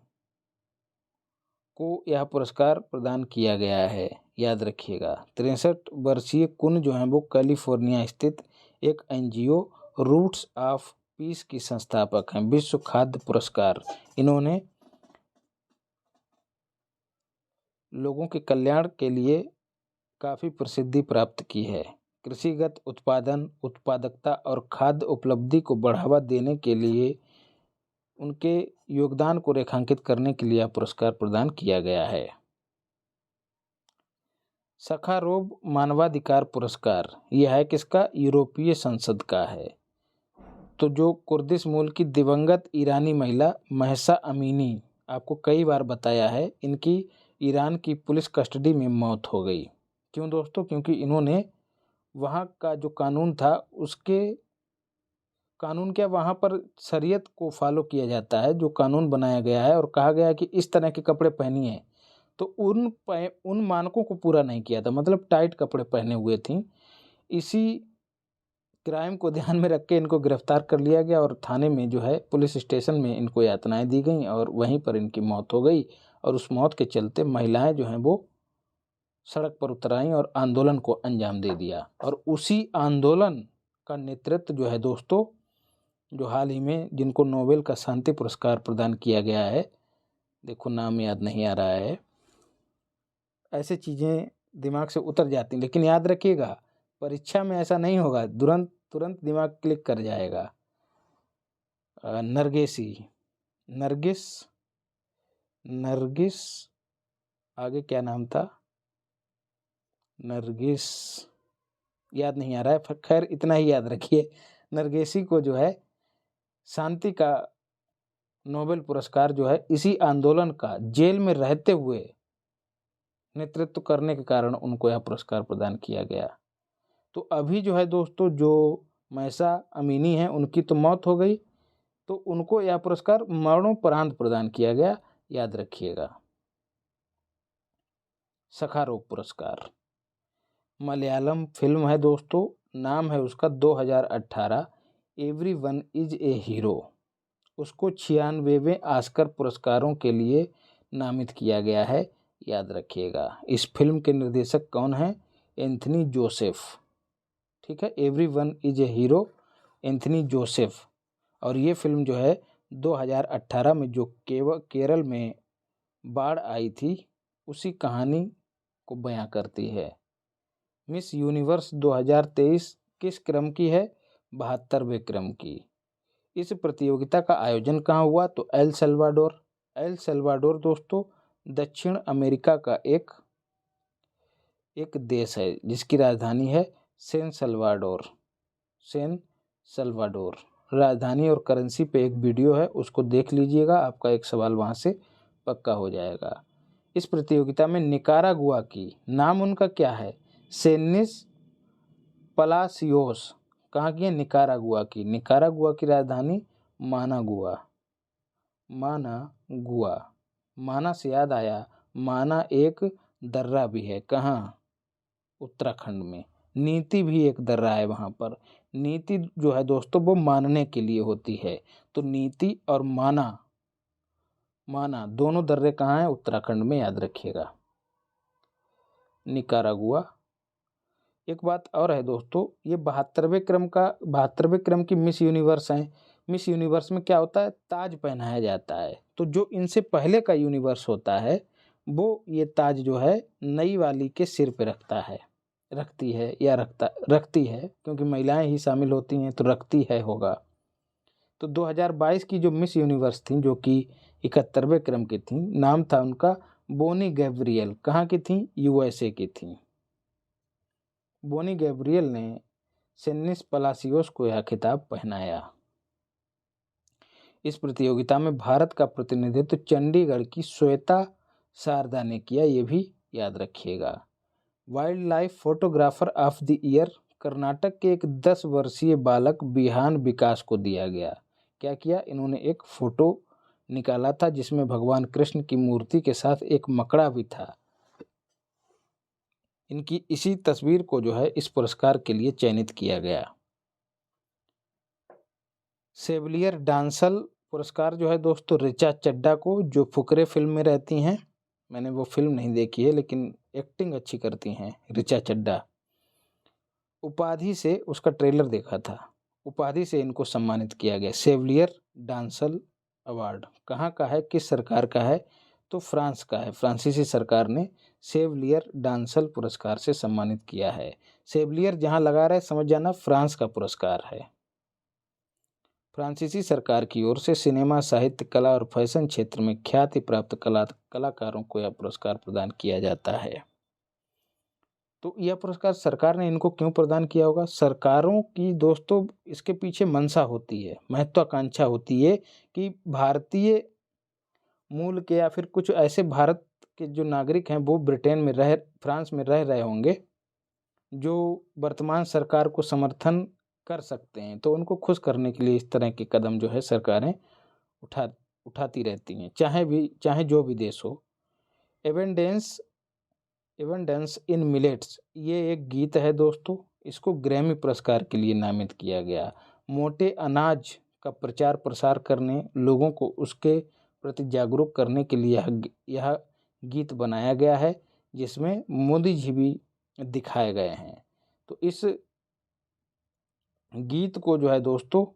Speaker 1: को यह पुरस्कार प्रदान किया गया है, याद रखिएगा। 63 वर्षीय कुन जो हैं वो कैलिफोर्निया स्थित एक NGO रूट्स ऑफ पीस की संस्थापक हैं। विश्व खाद्य पुरस्कार इन्होंने लोगों के कल्याण के लिए काफ़ी प्रसिद्धि प्राप्त की है। कृषिगत उत्पादन, उत्पादकता और खाद्य उपलब्धि को बढ़ावा देने के लिए उनके योगदान को रेखांकित करने के लिए यह पुरस्कार प्रदान किया गया है। सखारोव मानवाधिकार पुरस्कार यह है किसका? यूरोपीय संसद का है। तो जो कुर्दिश मूल की दिवंगत ईरानी महिला महसा अमीनी, आपको कई बार बताया है, इनकी ईरान की पुलिस कस्टडी में मौत हो गई। क्यों दोस्तों? क्योंकि इन्होंने वहाँ का जो कानून था उसके कानून क्या, वहाँ पर शरीयत को फॉलो किया जाता है, जो कानून बनाया गया है और कहा गया है कि इस तरह के कपड़े पहनिए, तो उन मानकों को पूरा नहीं किया था, मतलब टाइट कपड़े पहने हुए थी। इसी क्राइम को ध्यान में रख के इनको गिरफ्तार कर लिया गया और थाने में जो है पुलिस स्टेशन में इनको यातनाएं दी गई और वहीं पर इनकी मौत हो गई। और उस मौत के चलते महिलाएं जो हैं वो सड़क पर उतर आईं और आंदोलन को अंजाम दे दिया। और उसी आंदोलन का नेतृत्व जो है दोस्तों, जो हाल ही में जिनको नोबेल का शांति पुरस्कार प्रदान किया गया है, देखो नाम याद नहीं आ रहा है, ऐसे चीज़ें दिमाग से उतर जाती हैं, लेकिन याद रखिएगा परीक्षा में ऐसा नहीं होगा, तुरंत दिमाग क्लिक कर जाएगा। नरगिस आगे क्या नाम था? नरगिस याद नहीं आ रहा है, खैर इतना ही याद रखिए। नरगिसी को जो है शांति का नोबेल पुरस्कार जो है इसी आंदोलन का जेल में रहते हुए नेतृत्व करने के कारण उनको यह पुरस्कार प्रदान किया गया। तो अभी जो है दोस्तों जो महसा अमीनी है उनकी तो मौत हो गई, तो उनको यह पुरस्कार मरणोपरांत प्रदान किया गया, याद रखिएगा। सखारोव पुरस्कार मलयालम फिल्म है दोस्तों, नाम है उसका 2018 एवरीवन इज ए हीरो। उसको 96वें ऑस्कर पुरस्कारों के लिए नामित किया गया है, याद रखिएगा। इस फिल्म के निर्देशक कौन हैं? Anthony Joseph. ठीक है, everyone is a hero, Anthony Joseph. और ये फिल्म जो है 2018 में जो केरल में बाढ़ आई थी उसी कहानी को बयां करती है। मिस यूनिवर्स 2023 किस क्रम की है? 72वें क्रम की। इस प्रतियोगिता का आयोजन कहाँ हुआ? तो एल सल्वाडोर दोस्तों दक्षिण अमेरिका का एक देश है जिसकी राजधानी है सैन सल्वाडोर। राजधानी और करेंसी पे एक वीडियो है, उसको देख लीजिएगा, आपका एक सवाल वहाँ से पक्का हो जाएगा। इस प्रतियोगिता में निकारागुआ की, नाम उनका क्या है? सेनिस पलासियोस। कहाँ की है? निकारागुआ की राजधानी मानागुआ। माना से याद आया, माना एक दर्रा भी है, कहाँ? उत्तराखंड में। नीति भी एक दर्रा है वहाँ पर। नीति जो है दोस्तों वो मानने के लिए होती है, तो नीति और माना दोनों दर्रे कहाँ हैं? उत्तराखंड में, याद रखिएगा। निकारागुआ। एक बात और है दोस्तों, ये 72वें क्रम की मिस यूनिवर्स हैं। मिस यूनिवर्स में क्या होता है, ताज पहनाया जाता है। तो जो इनसे पहले का यूनिवर्स होता है वो ये ताज जो है नई वाली के सिर पे रखती है या रखती है, क्योंकि महिलाएं ही शामिल होती हैं तो रखती है होगा। तो 2022 की जो मिस यूनिवर्स थी, जो कि 71वें क्रम की थी, नाम था उनका बोनी गैब्रियल। कहाँ की थी, यूएसए की थी। बोनी गैब्रियल ने सेनिस पलासियोस को यह खिताब पहनाया। इस प्रतियोगिता में भारत का प्रतिनिधित्व चंडीगढ़ की श्वेता शारदा ने किया, ये भी याद रखिएगा। Wild life photographer of the year Karnataka के एक 10 वर्षीय बालक बिहान विकास को दिया गया। क्या किया, इन्होंने एक फोटो निकाला था जिसमें भगवान कृष्ण की मूर्ति के साथ एक मकड़ा भी था। इनकी इसी तस्वीर को जो है इस पुरस्कार के लिए चयनित किया गया। सेविलियर डांसल पुरस्कार जो है दोस्तों ऋचा चड्ढा को, जो फुकरे फिल्म में रहती हैं। मैंने वो फिल्म नहीं देखी है लेकिन एक्टिंग अच्छी करती हैं ऋचा चड्ढा। उपाधि से, उसका ट्रेलर देखा था, उपाधि से इनको सम्मानित किया गया। सेविलियर डांसल अवार्ड कहाँ का है, किस सरकार का है, तो फ्रांस का है। फ्रांसीसी सरकार ने सेविलियर डांसल पुरस्कार से सम्मानित किया है। सेविलियर जहाँ लगा रहा है समझ जाना फ्रांस का पुरस्कार है। फ्रांसीसी सरकार की ओर से सिनेमा, साहित्य, कला और फैशन क्षेत्र में ख्याति प्राप्त कलाकारों को यह पुरस्कार प्रदान किया जाता है। तो यह पुरस्कार सरकार ने इनको क्यों प्रदान किया होगा, सरकारों की दोस्तों इसके पीछे मंशा होती है, महत्वाकांक्षा होती है कि भारतीय मूल के या फिर कुछ ऐसे भारत के जो नागरिक हैं वो फ्रांस में रह रहे होंगे जो वर्तमान सरकार को समर्थन कर सकते हैं, तो उनको खुश करने के लिए इस तरह के कदम जो है सरकारें उठाती रहती हैं, चाहे जो भी देश हो। एवेंडेंस इन मिलेट्स, ये एक गीत है दोस्तों, इसको ग्रैमी पुरस्कार के लिए नामित किया गया। मोटे अनाज का प्रचार प्रसार करने, लोगों को उसके प्रति जागरूक करने के लिए यह गीत बनाया गया है, जिसमें मोदी जी भी दिखाए गए हैं। तो इस गीत को जो है दोस्तों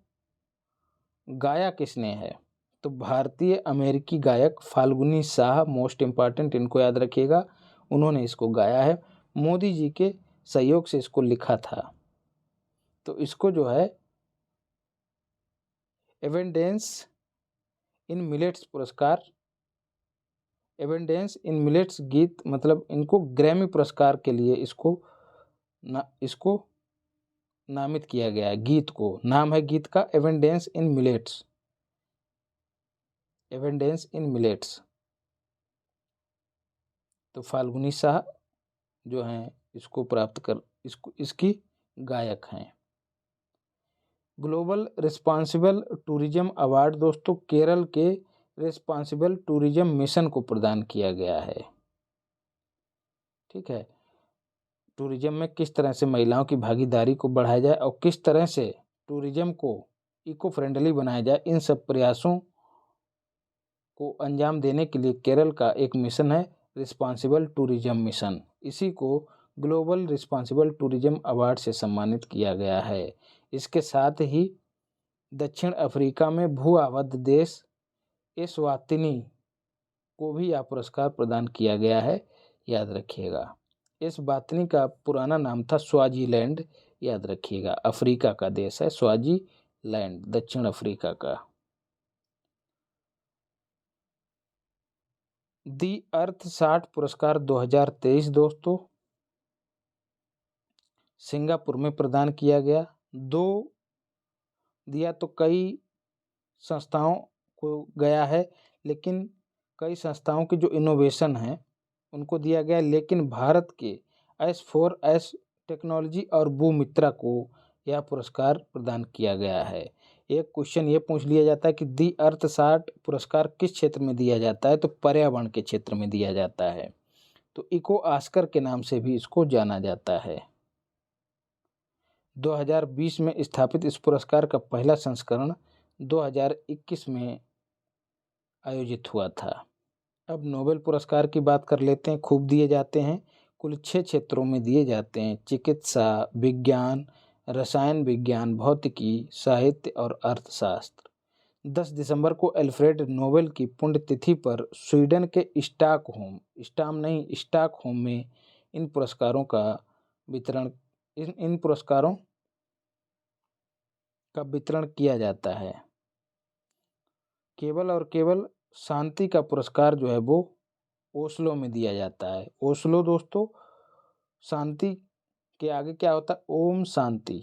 Speaker 1: गाया किसने है, तो भारतीय अमेरिकी गायक फाल्गुनी शाह, मोस्ट इम्पॉर्टेंट, इनको याद रखिएगा, उन्होंने इसको गाया है। मोदी जी के सहयोग से इसको लिखा था। तो इसको जो है एवेंडेंस इन मिलेट्स गीत, मतलब इनको ग्रैमी पुरस्कार के लिए इसको नामित किया गया है। गीत को नाम है गीत का एवेंडेंस इन मिलेट्स। तो फाल्गुनी शाह जो हैं इसकी गायक हैं। ग्लोबल रिस्पॉन्सिबल टूरिज्म अवार्ड दोस्तों केरल के रिस्पॉन्सिबल टूरिज्म मिशन को प्रदान किया गया है। ठीक है, टूरिज्म में किस तरह से महिलाओं की भागीदारी को बढ़ाया जाए और किस तरह से टूरिज्म को इको फ्रेंडली बनाया जाए, इन सब प्रयासों को अंजाम देने के लिए केरल का एक मिशन है रिस्पॉन्सिबल टूरिज्म मिशन। इसी को ग्लोबल रिस्पॉन्सिबल टूरिज्म अवार्ड से सम्मानित किया गया है। इसके साथ ही दक्षिण अफ्रीका में भू आबद्ध देश एस्वातिनी को भी यह पुरस्कार प्रदान किया गया है, याद रखिएगा। एस्वातिनी का पुराना नाम था स्वाजीलैंड, याद रखिएगा, अफ्रीका का देश है स्वाजीलैंड, दक्षिण अफ्रीका का। दी अर्थ 60 पुरस्कार 2023 दोस्तों सिंगापुर में प्रदान किया गया। दो दिया तो कई संस्थाओं को गया है, लेकिन कई संस्थाओं की जो इनोवेशन है उनको दिया गया, लेकिन भारत के S4S टेक्नोलॉजी और भूमित्रा को यह पुरस्कार प्रदान किया गया है। एक क्वेश्चन ये पूछ लिया जाता है कि दी अर्थ 60 पुरस्कार किस क्षेत्र में दिया जाता है, तो पर्यावरण के क्षेत्र में दिया जाता है। तो इको ऑस्कर के नाम से भी इसको जाना जाता है। 2020 में स्थापित इस पुरस्कार का पहला संस्करण 2021 में आयोजित हुआ था। अब नोबेल पुरस्कार की बात कर लेते हैं। खूब दिए जाते हैं, कुल 6 क्षेत्रों में दिए जाते हैं: चिकित्सा, विज्ञान, रसायन विज्ञान, भौतिकी, साहित्य और अर्थशास्त्र। 10 दिसंबर को अल्फ्रेड नोबेल की पुण्यतिथि पर स्वीडन के स्टॉकहोम में इन पुरस्कारों का वितरण किया जाता है। केवल और केवल शांति का पुरस्कार जो है वो ओस्लो में दिया जाता है। ओस्लो दोस्तों, शांति के आगे क्या होता है? ओम शांति,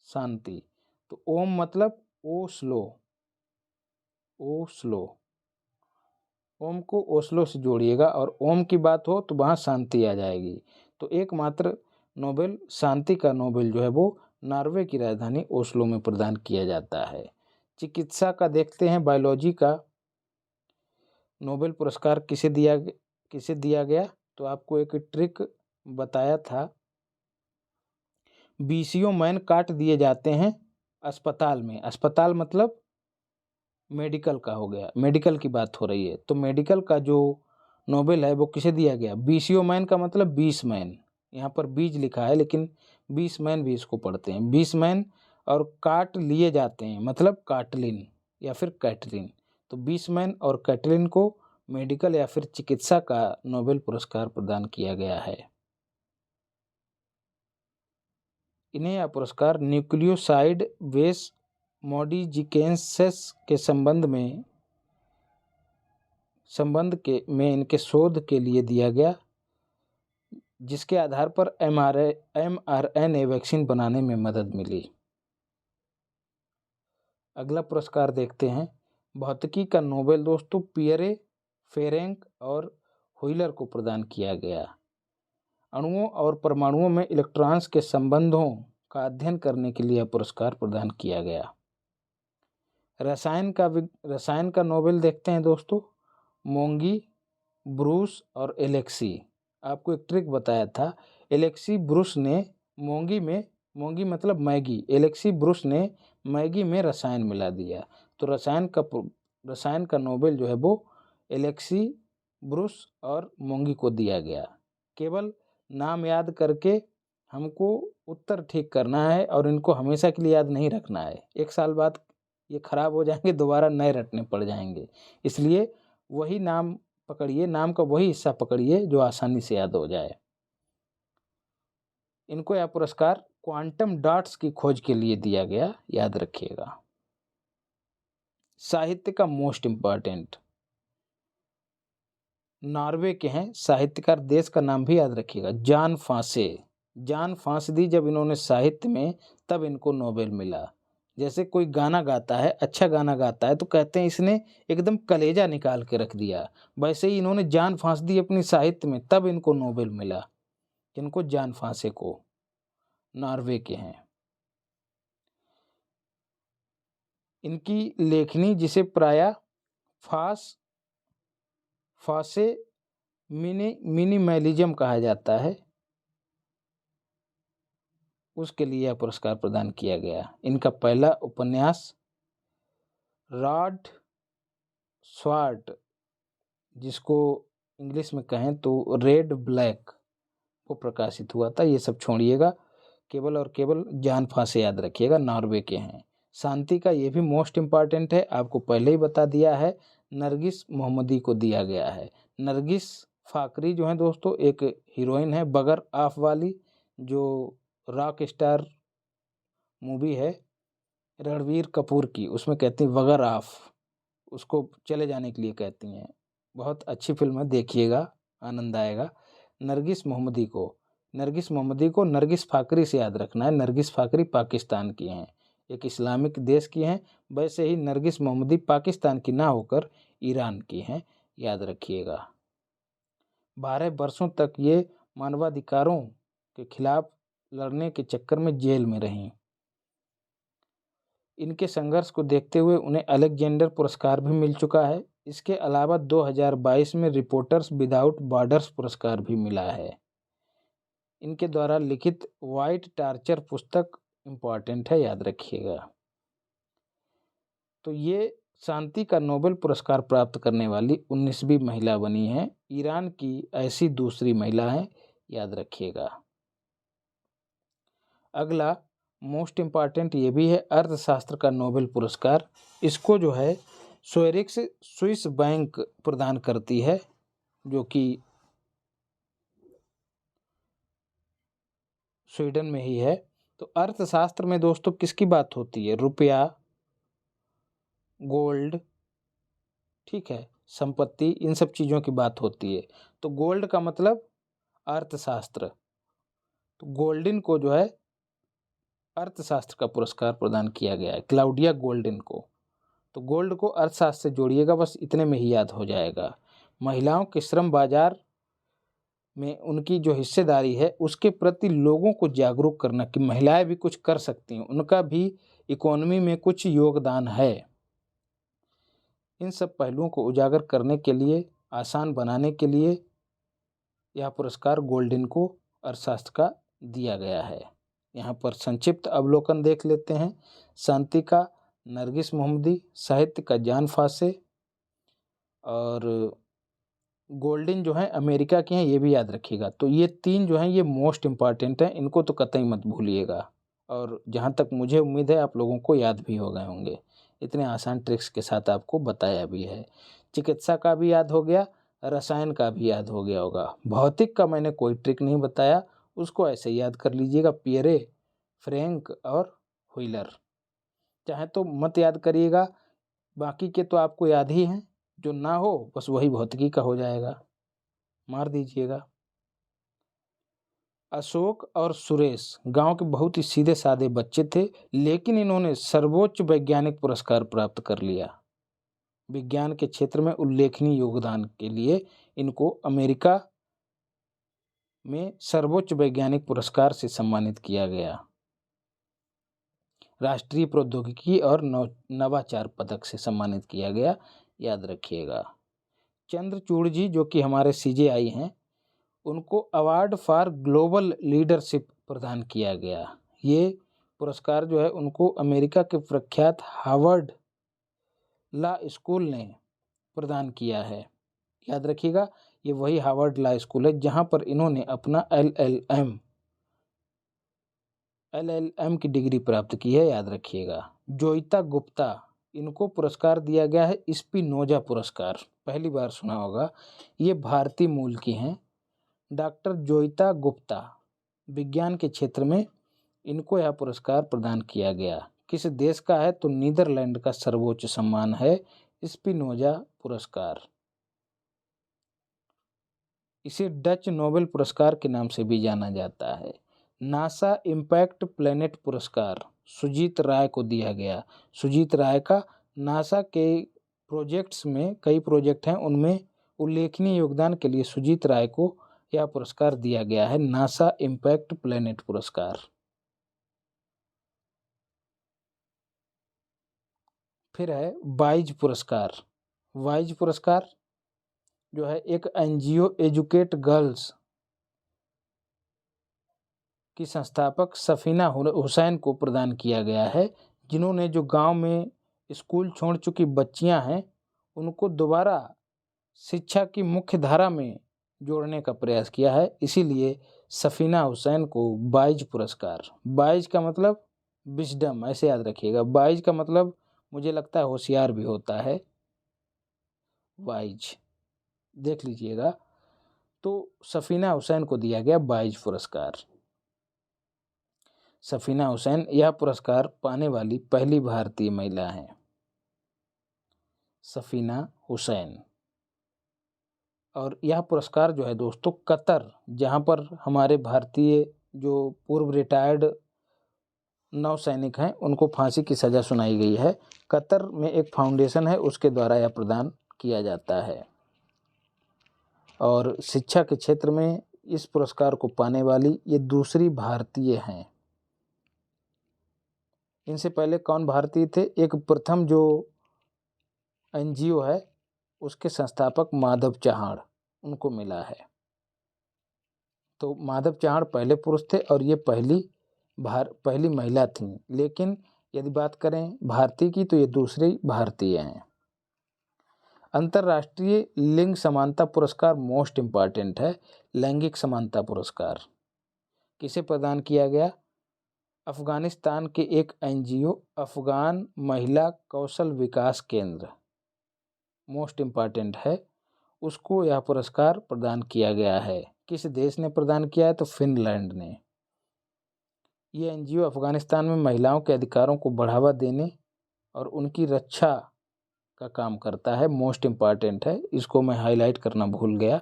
Speaker 1: शांति। तो ओम मतलब ओस्लो, ओम को ओस्लो से जोड़िएगा और ओम की बात हो तो वहाँ शांति आ जाएगी। तो एकमात्र नोबेल, शांति का नोबेल जो है वो नॉर्वे की राजधानी ओस्लो में प्रदान किया जाता है। चिकित्सा का देखते हैं, बायोलॉजी का नोबेल पुरस्कार किसे दिया गया? तो आपको एक ट्रिक बताया था, बीसीओ मैन काट दिए जाते हैं अस्पताल में। अस्पताल मतलब मेडिकल का हो गया, मेडिकल की बात हो रही है। तो मेडिकल का जो नोबेल है वो किसे दिया गया? बीसीओ मैन का मतलब 20 मैन, यहाँ पर बीज लिखा है लेकिन 20 मैन भी इसको पढ़ते हैं। 20 मैन और काट लिए जाते हैं मतलब काटलिन या फिर कैटलिन। तो 20 मैन और कैटलिन को मेडिकल या फिर चिकित्सा का नोबेल पुरस्कार प्रदान किया गया है। इन्हें यह पुरस्कार न्यूक्लियोसाइड बेस मॉडिफिकेशंस के संबंध में इनके शोध के लिए दिया गया, जिसके आधार पर mRNA वैक्सीन बनाने में मदद मिली। अगला पुरस्कार देखते हैं, भौतिकी का नोबेल दोस्तों पियरे, फेरेंक और हुइलर को प्रदान किया गया। अणुओं और परमाणुओं में इलेक्ट्रॉन्स के संबंधों का अध्ययन करने के लिए पुरस्कार प्रदान किया गया। रसायन का नोबेल देखते हैं दोस्तों, मोंगी, ब्रूस और एलेक्सी। आपको एक ट्रिक बताया था, एलेक्सी ब्रूस ने मोंगी मतलब मैगी, एलेक्सी ब्रूस ने मैगी में रसायन मिला दिया। तो रसायन का नोबेल जो है वो एलेक्सी ब्रूस और मोंगी को दिया गया। केवल नाम याद करके हमको उत्तर ठीक करना है और इनको हमेशा के लिए याद नहीं रखना है। 1 साल बाद ये खराब हो जाएंगे, दोबारा नए रटने पड़ जाएंगे। इसलिए वही नाम पकड़िए, नाम का वही हिस्सा पकड़िए जो आसानी से याद हो जाए। इनको यह पुरस्कार क्वांटम डॉट्स की खोज के लिए दिया गया, याद रखिएगा। साहित्य का मोस्ट इम्पॉर्टेंट, नॉर्वे के हैं साहित्यकार, देश का नाम भी याद रखिएगा, जान फांसे जब इन्होंने साहित्य में, तब इनको नोबेल मिला। जैसे कोई गाना गाता है, अच्छा गाना गाता है तो कहते हैं इसने एकदम कलेजा निकाल के रख दिया, वैसे ही इन्होंने जान फांस दी अपनी साहित्य में, तब इनको नोबेल मिला। इनको जान फांसे को, नॉर्वे के हैं। इनकी लेखनी जिसे प्रायः फासे मिनिमलिज्म कहा जाता है, उसके लिए यह पुरस्कार प्रदान किया गया। इनका पहला उपन्यास रॉड स्वार्ट, जिसको इंग्लिश में कहें तो रेड ब्लैक, वो प्रकाशित हुआ था। ये सब छोड़िएगा, केवल और केवल जान फांसे याद रखिएगा, नॉर्वे के हैं। शांति का ये भी मोस्ट इम्पॉर्टेंट है, आपको पहले ही बता दिया है, नरगिस मोहम्मदी को दिया गया है। नरगिस फाकरी जो है दोस्तों एक हीरोइन है बगर ऑफ वाली, जो रॉक स्टार मूवी है रणवीर कपूर की, उसमें कहती हैं वगर ऑफ, उसको चले जाने के लिए कहती हैं। बहुत अच्छी फिल्म है, देखिएगा, आनंद आएगा। नरगिस मोहम्मदी को नरगिस फाकरी से याद रखना है। नरगिस फाकरी पाकिस्तान की हैं, एक इस्लामिक देश की हैं। वैसे ही नरगिस मोहम्मदी पाकिस्तान की ना होकर ईरान की हैं, याद रखिएगा। 12 वर्षों तक ये मानवाधिकारों के खिलाफ लड़ने के चक्कर में जेल में रहीं। इनके संघर्ष को देखते हुए उन्हें अलेक्जेंडर पुरस्कार भी मिल चुका है। इसके अलावा 2022 में रिपोर्टर्स विदाउट बॉर्डर्स पुरस्कार भी मिला है। इनके द्वारा लिखित व्हाइट टार्चर पुस्तक इम्पॉर्टेंट है, याद रखिएगा। तो ये शांति का नोबेल पुरस्कार प्राप्त करने वाली 19वीं महिला बनी है। ईरान की ऐसी दूसरी महिला है। याद रखिएगा। अगला मोस्ट इम्पॉर्टेंट ये भी है, अर्थशास्त्र का नोबेल पुरस्कार, इसको जो है स्वेरिक्स स्विस बैंक प्रदान करती है, जो कि स्वीडन में ही है। तो अर्थशास्त्र में दोस्तों किसकी बात होती है? रुपया, गोल्ड, ठीक है, संपत्ति, इन सब चीज़ों की बात होती है। तो गोल्ड का मतलब अर्थशास्त्र, तो गोल्डिन को जो है अर्थशास्त्र का पुरस्कार प्रदान किया गया है, क्लाउडिया गोल्डिन को। तो गोल्ड को अर्थशास्त्र से जोड़िएगा, बस इतने में ही याद हो जाएगा। महिलाओं के श्रम बाजार में उनकी जो हिस्सेदारी है उसके प्रति लोगों को जागरूक करना कि महिलाएं भी कुछ कर सकती हैं, उनका भी इकोनॉमी में कुछ योगदान है। इन सब पहलुओं को उजागर करने के लिए, आसान बनाने के लिए यह पुरस्कार गोल्डिन को अर्थशास्त्र का दिया गया है। यहाँ पर संक्षिप्त अवलोकन देख लेते हैं। शांति का नरगिस मोहम्मदी, साहित्य का जान फासे, और गोल्डिन जो है अमेरिका के हैं, ये भी याद रखिएगा। तो ये तीन जो हैं ये मोस्ट इम्पॉर्टेंट हैं, इनको तो कतई मत भूलिएगा। और जहाँ तक मुझे उम्मीद है आप लोगों को याद भी हो गए होंगे, इतने आसान ट्रिक्स के साथ आपको बताया भी है। चिकित्सा का भी याद हो गया, रसायन का भी याद हो गया होगा। भौतिक का मैंने कोई ट्रिक नहीं बताया, उसको ऐसे याद कर लीजिएगा, पियरे, फ्रैंक और व्हीलर। चाहे तो मत याद करिएगा, बाकी के तो आपको याद ही हैं, जो ना हो बस वही भौतिकी का हो जाएगा, मार दीजिएगा। अशोक और सुरेश गांव के बहुत ही सीधे साधे बच्चे थे, लेकिन इन्होंने सर्वोच्च वैज्ञानिक पुरस्कार प्राप्त कर लिया। विज्ञान के क्षेत्र में उल्लेखनीय योगदान के लिए इनको अमेरिका में सर्वोच्च वैज्ञानिक पुरस्कार से सम्मानित किया गया। राष्ट्रीय प्रौद्योगिकी और नवाचार पदक से सम्मानित किया गया, याद रखिएगा। चंद्रचूड़ जी जो कि हमारे CJI हैं, उनको अवार्ड फॉर ग्लोबल लीडरशिप प्रदान किया गया। ये पुरस्कार जो है उनको अमेरिका के प्रख्यात हार्वर्ड लॉ स्कूल ने प्रदान किया है, याद रखिएगा। ये वही हार्वर्ड लॉ स्कूल है जहाँ पर इन्होंने अपना LLM की डिग्री प्राप्त की है, याद रखिएगा। जोइता गुप्ता, इनको पुरस्कार दिया गया है स्पिनोजा पुरस्कार, पहली बार सुना होगा। ये भारतीय मूल की हैं, डॉक्टर जोइता गुप्ता। विज्ञान के क्षेत्र में इनको यह पुरस्कार प्रदान किया गया। किस देश का है? तो नीदरलैंड का सर्वोच्च सम्मान है स्पिनोजा पुरस्कार। इसे डच नोबेल पुरस्कार के नाम से भी जाना जाता है। नासा इम्पैक्ट प्लेनेट पुरस्कार सुजीत राय को दिया गया। सुजीत राय का नासा के प्रोजेक्ट्स में, कई प्रोजेक्ट हैं, उनमें उल्लेखनीय योगदान के लिए सुजीत राय को यह पुरस्कार दिया गया है, नासा इम्पैक्ट प्लेनेट पुरस्कार। फिर है वाइज पुरस्कार। वाइज पुरस्कार जो है एक NGO एजुकेट गर्ल्स की संस्थापक सफीना हुसैन को प्रदान किया गया है, जिन्होंने जो गांव में स्कूल छोड़ चुकी बच्चियां हैं उनको दोबारा शिक्षा की मुख्य धारा में जोड़ने का प्रयास किया है, इसीलिए सफीना हुसैन को वाइज पुरस्कार। वाइज का मतलब विजडम, ऐसे याद रखिएगा। वाइज का मतलब मुझे लगता है होशियार भी होता है, वाइज देख लीजिएगा। तो सफीना हुसैन को दिया गया वाइज पुरस्कार। सफीना हुसैन यह पुरस्कार पाने वाली पहली भारतीय महिला हैं, सफीना हुसैन। और यह पुरस्कार जो है दोस्तों कतर, जहाँ पर हमारे भारतीय जो पूर्व रिटायर्ड नौसैनिक हैं उनको फांसी की सज़ा सुनाई गई है, कतर में एक फाउंडेशन है उसके द्वारा यह प्रदान किया जाता है। और शिक्षा के क्षेत्र में इस पुरस्कार को पाने वाली ये दूसरी भारतीय हैं। इनसे पहले कौन भारतीय थे? एक प्रथम जो NGO है उसके संस्थापक माधव चव्हाण, उनको मिला है। तो माधव चव्हाण पहले पुरुष थे और ये पहली महिला थीं, लेकिन यदि बात करें भारतीय की तो ये दूसरी भारतीय हैं। अंतर्राष्ट्रीय लिंग समानता पुरस्कार मोस्ट इम्पॉर्टेंट है, लैंगिक समानता पुरस्कार किसे प्रदान किया गया? अफगानिस्तान के एक एनजीओ अफगान महिला कौशल विकास केंद्र, मोस्ट इम्पॉर्टेंट है, उसको यह पुरस्कार प्रदान किया गया है। किस देश ने प्रदान किया है? तो फिनलैंड ने। ये एनजीओ अफगानिस्तान में महिलाओं के अधिकारों को बढ़ावा देने और उनकी रक्षा का काम करता है, मोस्ट इम्पॉर्टेंट है, इसको मैं हाईलाइट करना भूल गया।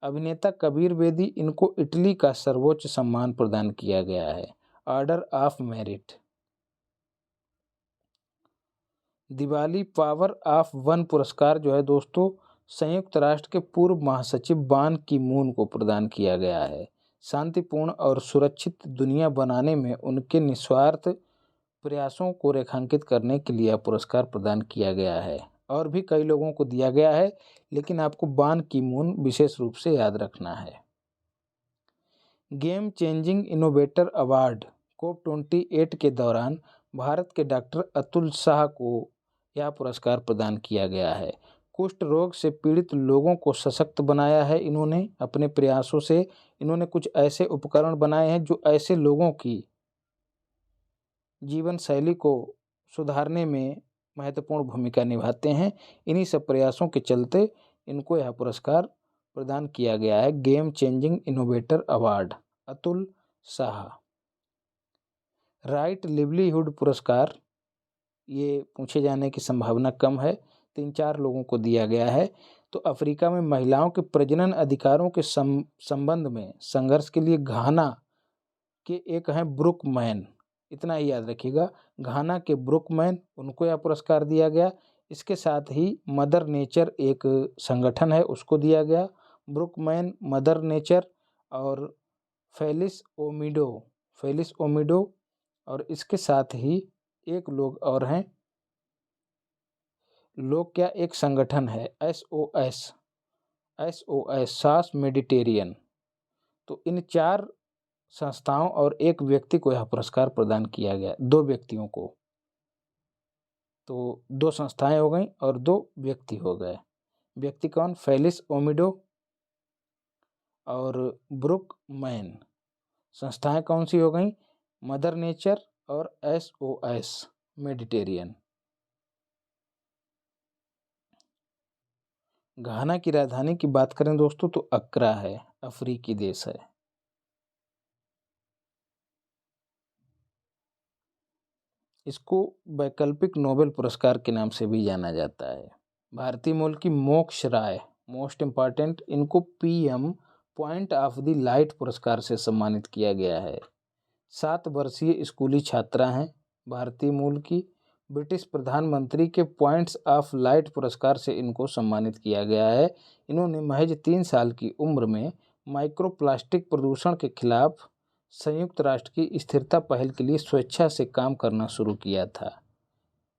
Speaker 1: अभिनेता कबीर बेदी, इनको इटली का सर्वोच्च सम्मान प्रदान किया गया है, order of merit. Diwali power of one पुरस्कार जो है दोस्तों, संयुक्त राष्ट्र के पूर्व महासचिव बान की मून को प्रदान किया गया है। शांतिपूर्ण और सुरक्षित दुनिया बनाने में उनके निस्वार्थ प्रयासों को रेखांकित करने के लिए पुरस्कार प्रदान किया गया है। और भी कई लोगों को दिया गया है, लेकिन आपको बान की मून विशेष रूप से याद रखना है। Game changing innovator award COP28 के दौरान भारत के डॉक्टर अतुल शाह को यह पुरस्कार प्रदान किया गया है। कुष्ठ रोग से पीड़ित लोगों को सशक्त बनाया है इन्होंने अपने प्रयासों से। इन्होंने कुछ ऐसे उपकरण बनाए हैं जो ऐसे लोगों की जीवन शैली को सुधारने में महत्वपूर्ण भूमिका निभाते हैं। इन्हीं सब प्रयासों के चलते इनको यह पुरस्कार प्रदान किया गया है, game changing innovator award, Atul Shah. Right livelihood पुरस्कार, ये पूछे जाने की संभावना कम है, 3-4 लोगों को दिया गया है। तो अफ्रीका में महिलाओं के प्रजनन अधिकारों के संबंध में संघर्ष के लिए घाना के एक हैं ब्रुकमैन, इतना ही याद रखिएगा, घाना के ब्रुकमैन, उनको यह पुरस्कार दिया गया। इसके साथ ही मदर नेचर एक संगठन है, उसको दिया गया, ब्रुकमैन, मदर नेचर और फेलिस ओमिडो और इसके साथ ही एक लोग और हैं, लोग क्या, एक संगठन है SOS सास मेडिटेरियन। तो इन 4 संस्थाओं और एक व्यक्ति को यह पुरस्कार प्रदान किया गया, 2 व्यक्तियों को। तो 2 संस्थाएं हो गई और 2 व्यक्ति हो गए। व्यक्ति कौन? फेलिस ओमिडो और ब्रुकमैन। संस्थाएं कौन सी हो गई? मदर नेचर और SOS मेडिटेरियन। घाना की राजधानी की बात करें दोस्तों तो अक्रा है, अफ्रीकी देश है। इसको वैकल्पिक नोबेल पुरस्कार के नाम से भी जाना जाता है। भारतीय मूल की मोक्ष राय, मोस्ट इम्पॉर्टेंट, इनको PM point of the light पुरस्कार से सम्मानित किया गया है। 7 वर्षीय स्कूली छात्रा हैं, भारतीय मूल की। ब्रिटिश प्रधानमंत्री के पॉइंट्स ऑफ लाइट पुरस्कार से इनको सम्मानित किया गया है। इन्होंने महज 3 साल की उम्र में माइक्रोप्लास्टिक प्रदूषण के खिलाफ संयुक्त राष्ट्र की स्थिरता पहल के लिए स्वेच्छा से काम करना शुरू किया था।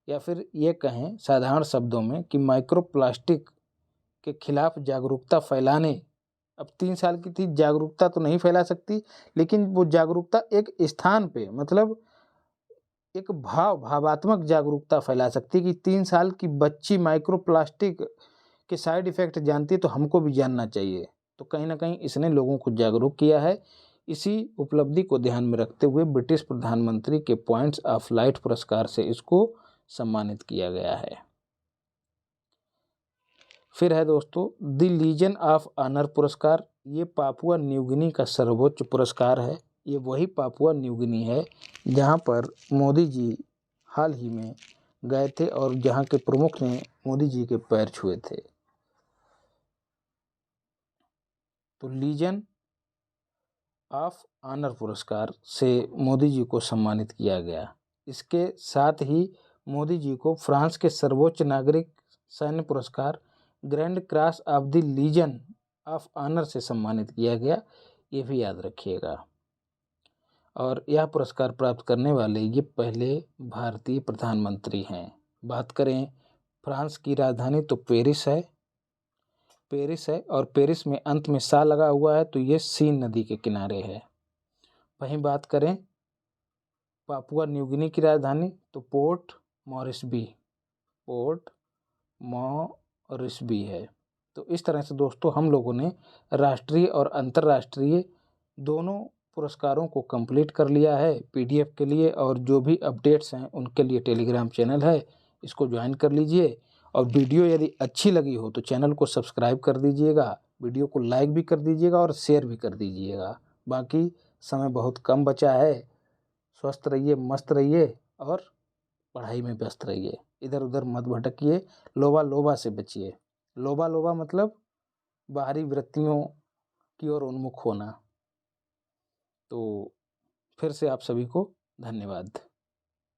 Speaker 1: या फिर ये कहें साधारण शब्दों में कि माइक्रोप्लास्टिक के खिलाफ जागरूकता फैलाने, अब 3 साल की थी, जागरूकता तो नहीं फैला सकती, लेकिन वो जागरूकता एक स्थान पे, मतलब एक भावात्मक जागरूकता फैला सकती कि 3 साल की बच्ची माइक्रोप्लास्टिक के साइड इफ़ेक्ट जानती है तो हमको भी जानना चाहिए। तो कहीं ना कहीं इसने लोगों को जागरूक किया है। इसी उपलब्धि को ध्यान में रखते हुए ब्रिटिश प्रधानमंत्री के पॉइंट्स ऑफ लाइट पुरस्कार से इसको सम्मानित किया गया है। फिर है दोस्तों द लीजन ऑफ ऑनर पुरस्कार। ये पापुआ न्यू गिनी का सर्वोच्च पुरस्कार है। ये वही पापुआ न्यू गिनी है जहाँ पर मोदी जी हाल ही में गए थे और जहाँ के प्रमुख ने मोदी जी के पैर छुए थे। तो लीजन ऑफ ऑनर पुरस्कार से मोदी जी को सम्मानित किया गया। इसके साथ ही मोदी जी को फ्रांस के सर्वोच्च नागरिक सैन्य पुरस्कार grand cross of the legion of honour से सम्मानित किया गया, ये भी याद रखिएगा। और यह पुरस्कार प्राप्त करने वाले ये पहले भारतीय प्रधानमंत्री हैं। बात करें फ्रांस की राजधानी तो पेरिस है और पेरिस में अंत में सा लगा हुआ है, तो ये सीन नदी के किनारे है। वहीं बात करें पापुआ न्यू गिनी की राजधानी तो पोर्ट मॉरिसबी और रिस्क भी है। तो इस तरह से दोस्तों हम लोगों ने राष्ट्रीय और अंतर्राष्ट्रीय दोनों पुरस्कारों को कंप्लीट कर लिया है पीडीएफ के लिए, और जो भी अपडेट्स हैं उनके लिए टेलीग्राम चैनल है, इसको ज्वाइन कर लीजिए। और वीडियो यदि अच्छी लगी हो तो चैनल को सब्सक्राइब कर दीजिएगा, वीडियो को लाइक भी कर दीजिएगा और शेयर भी कर दीजिएगा। बाकी समय बहुत कम बचा है, स्वस्थ रहिए, मस्त रहिए और पढ़ाई में व्यस्त रहिए, इधर उधर मत भटकिए, लोभा लोभा से बचिए। लोभा लोभा मतलब बाहरी वृत्तियों की ओर उन्मुख होना। तो फिर से आप सभी को धन्यवाद।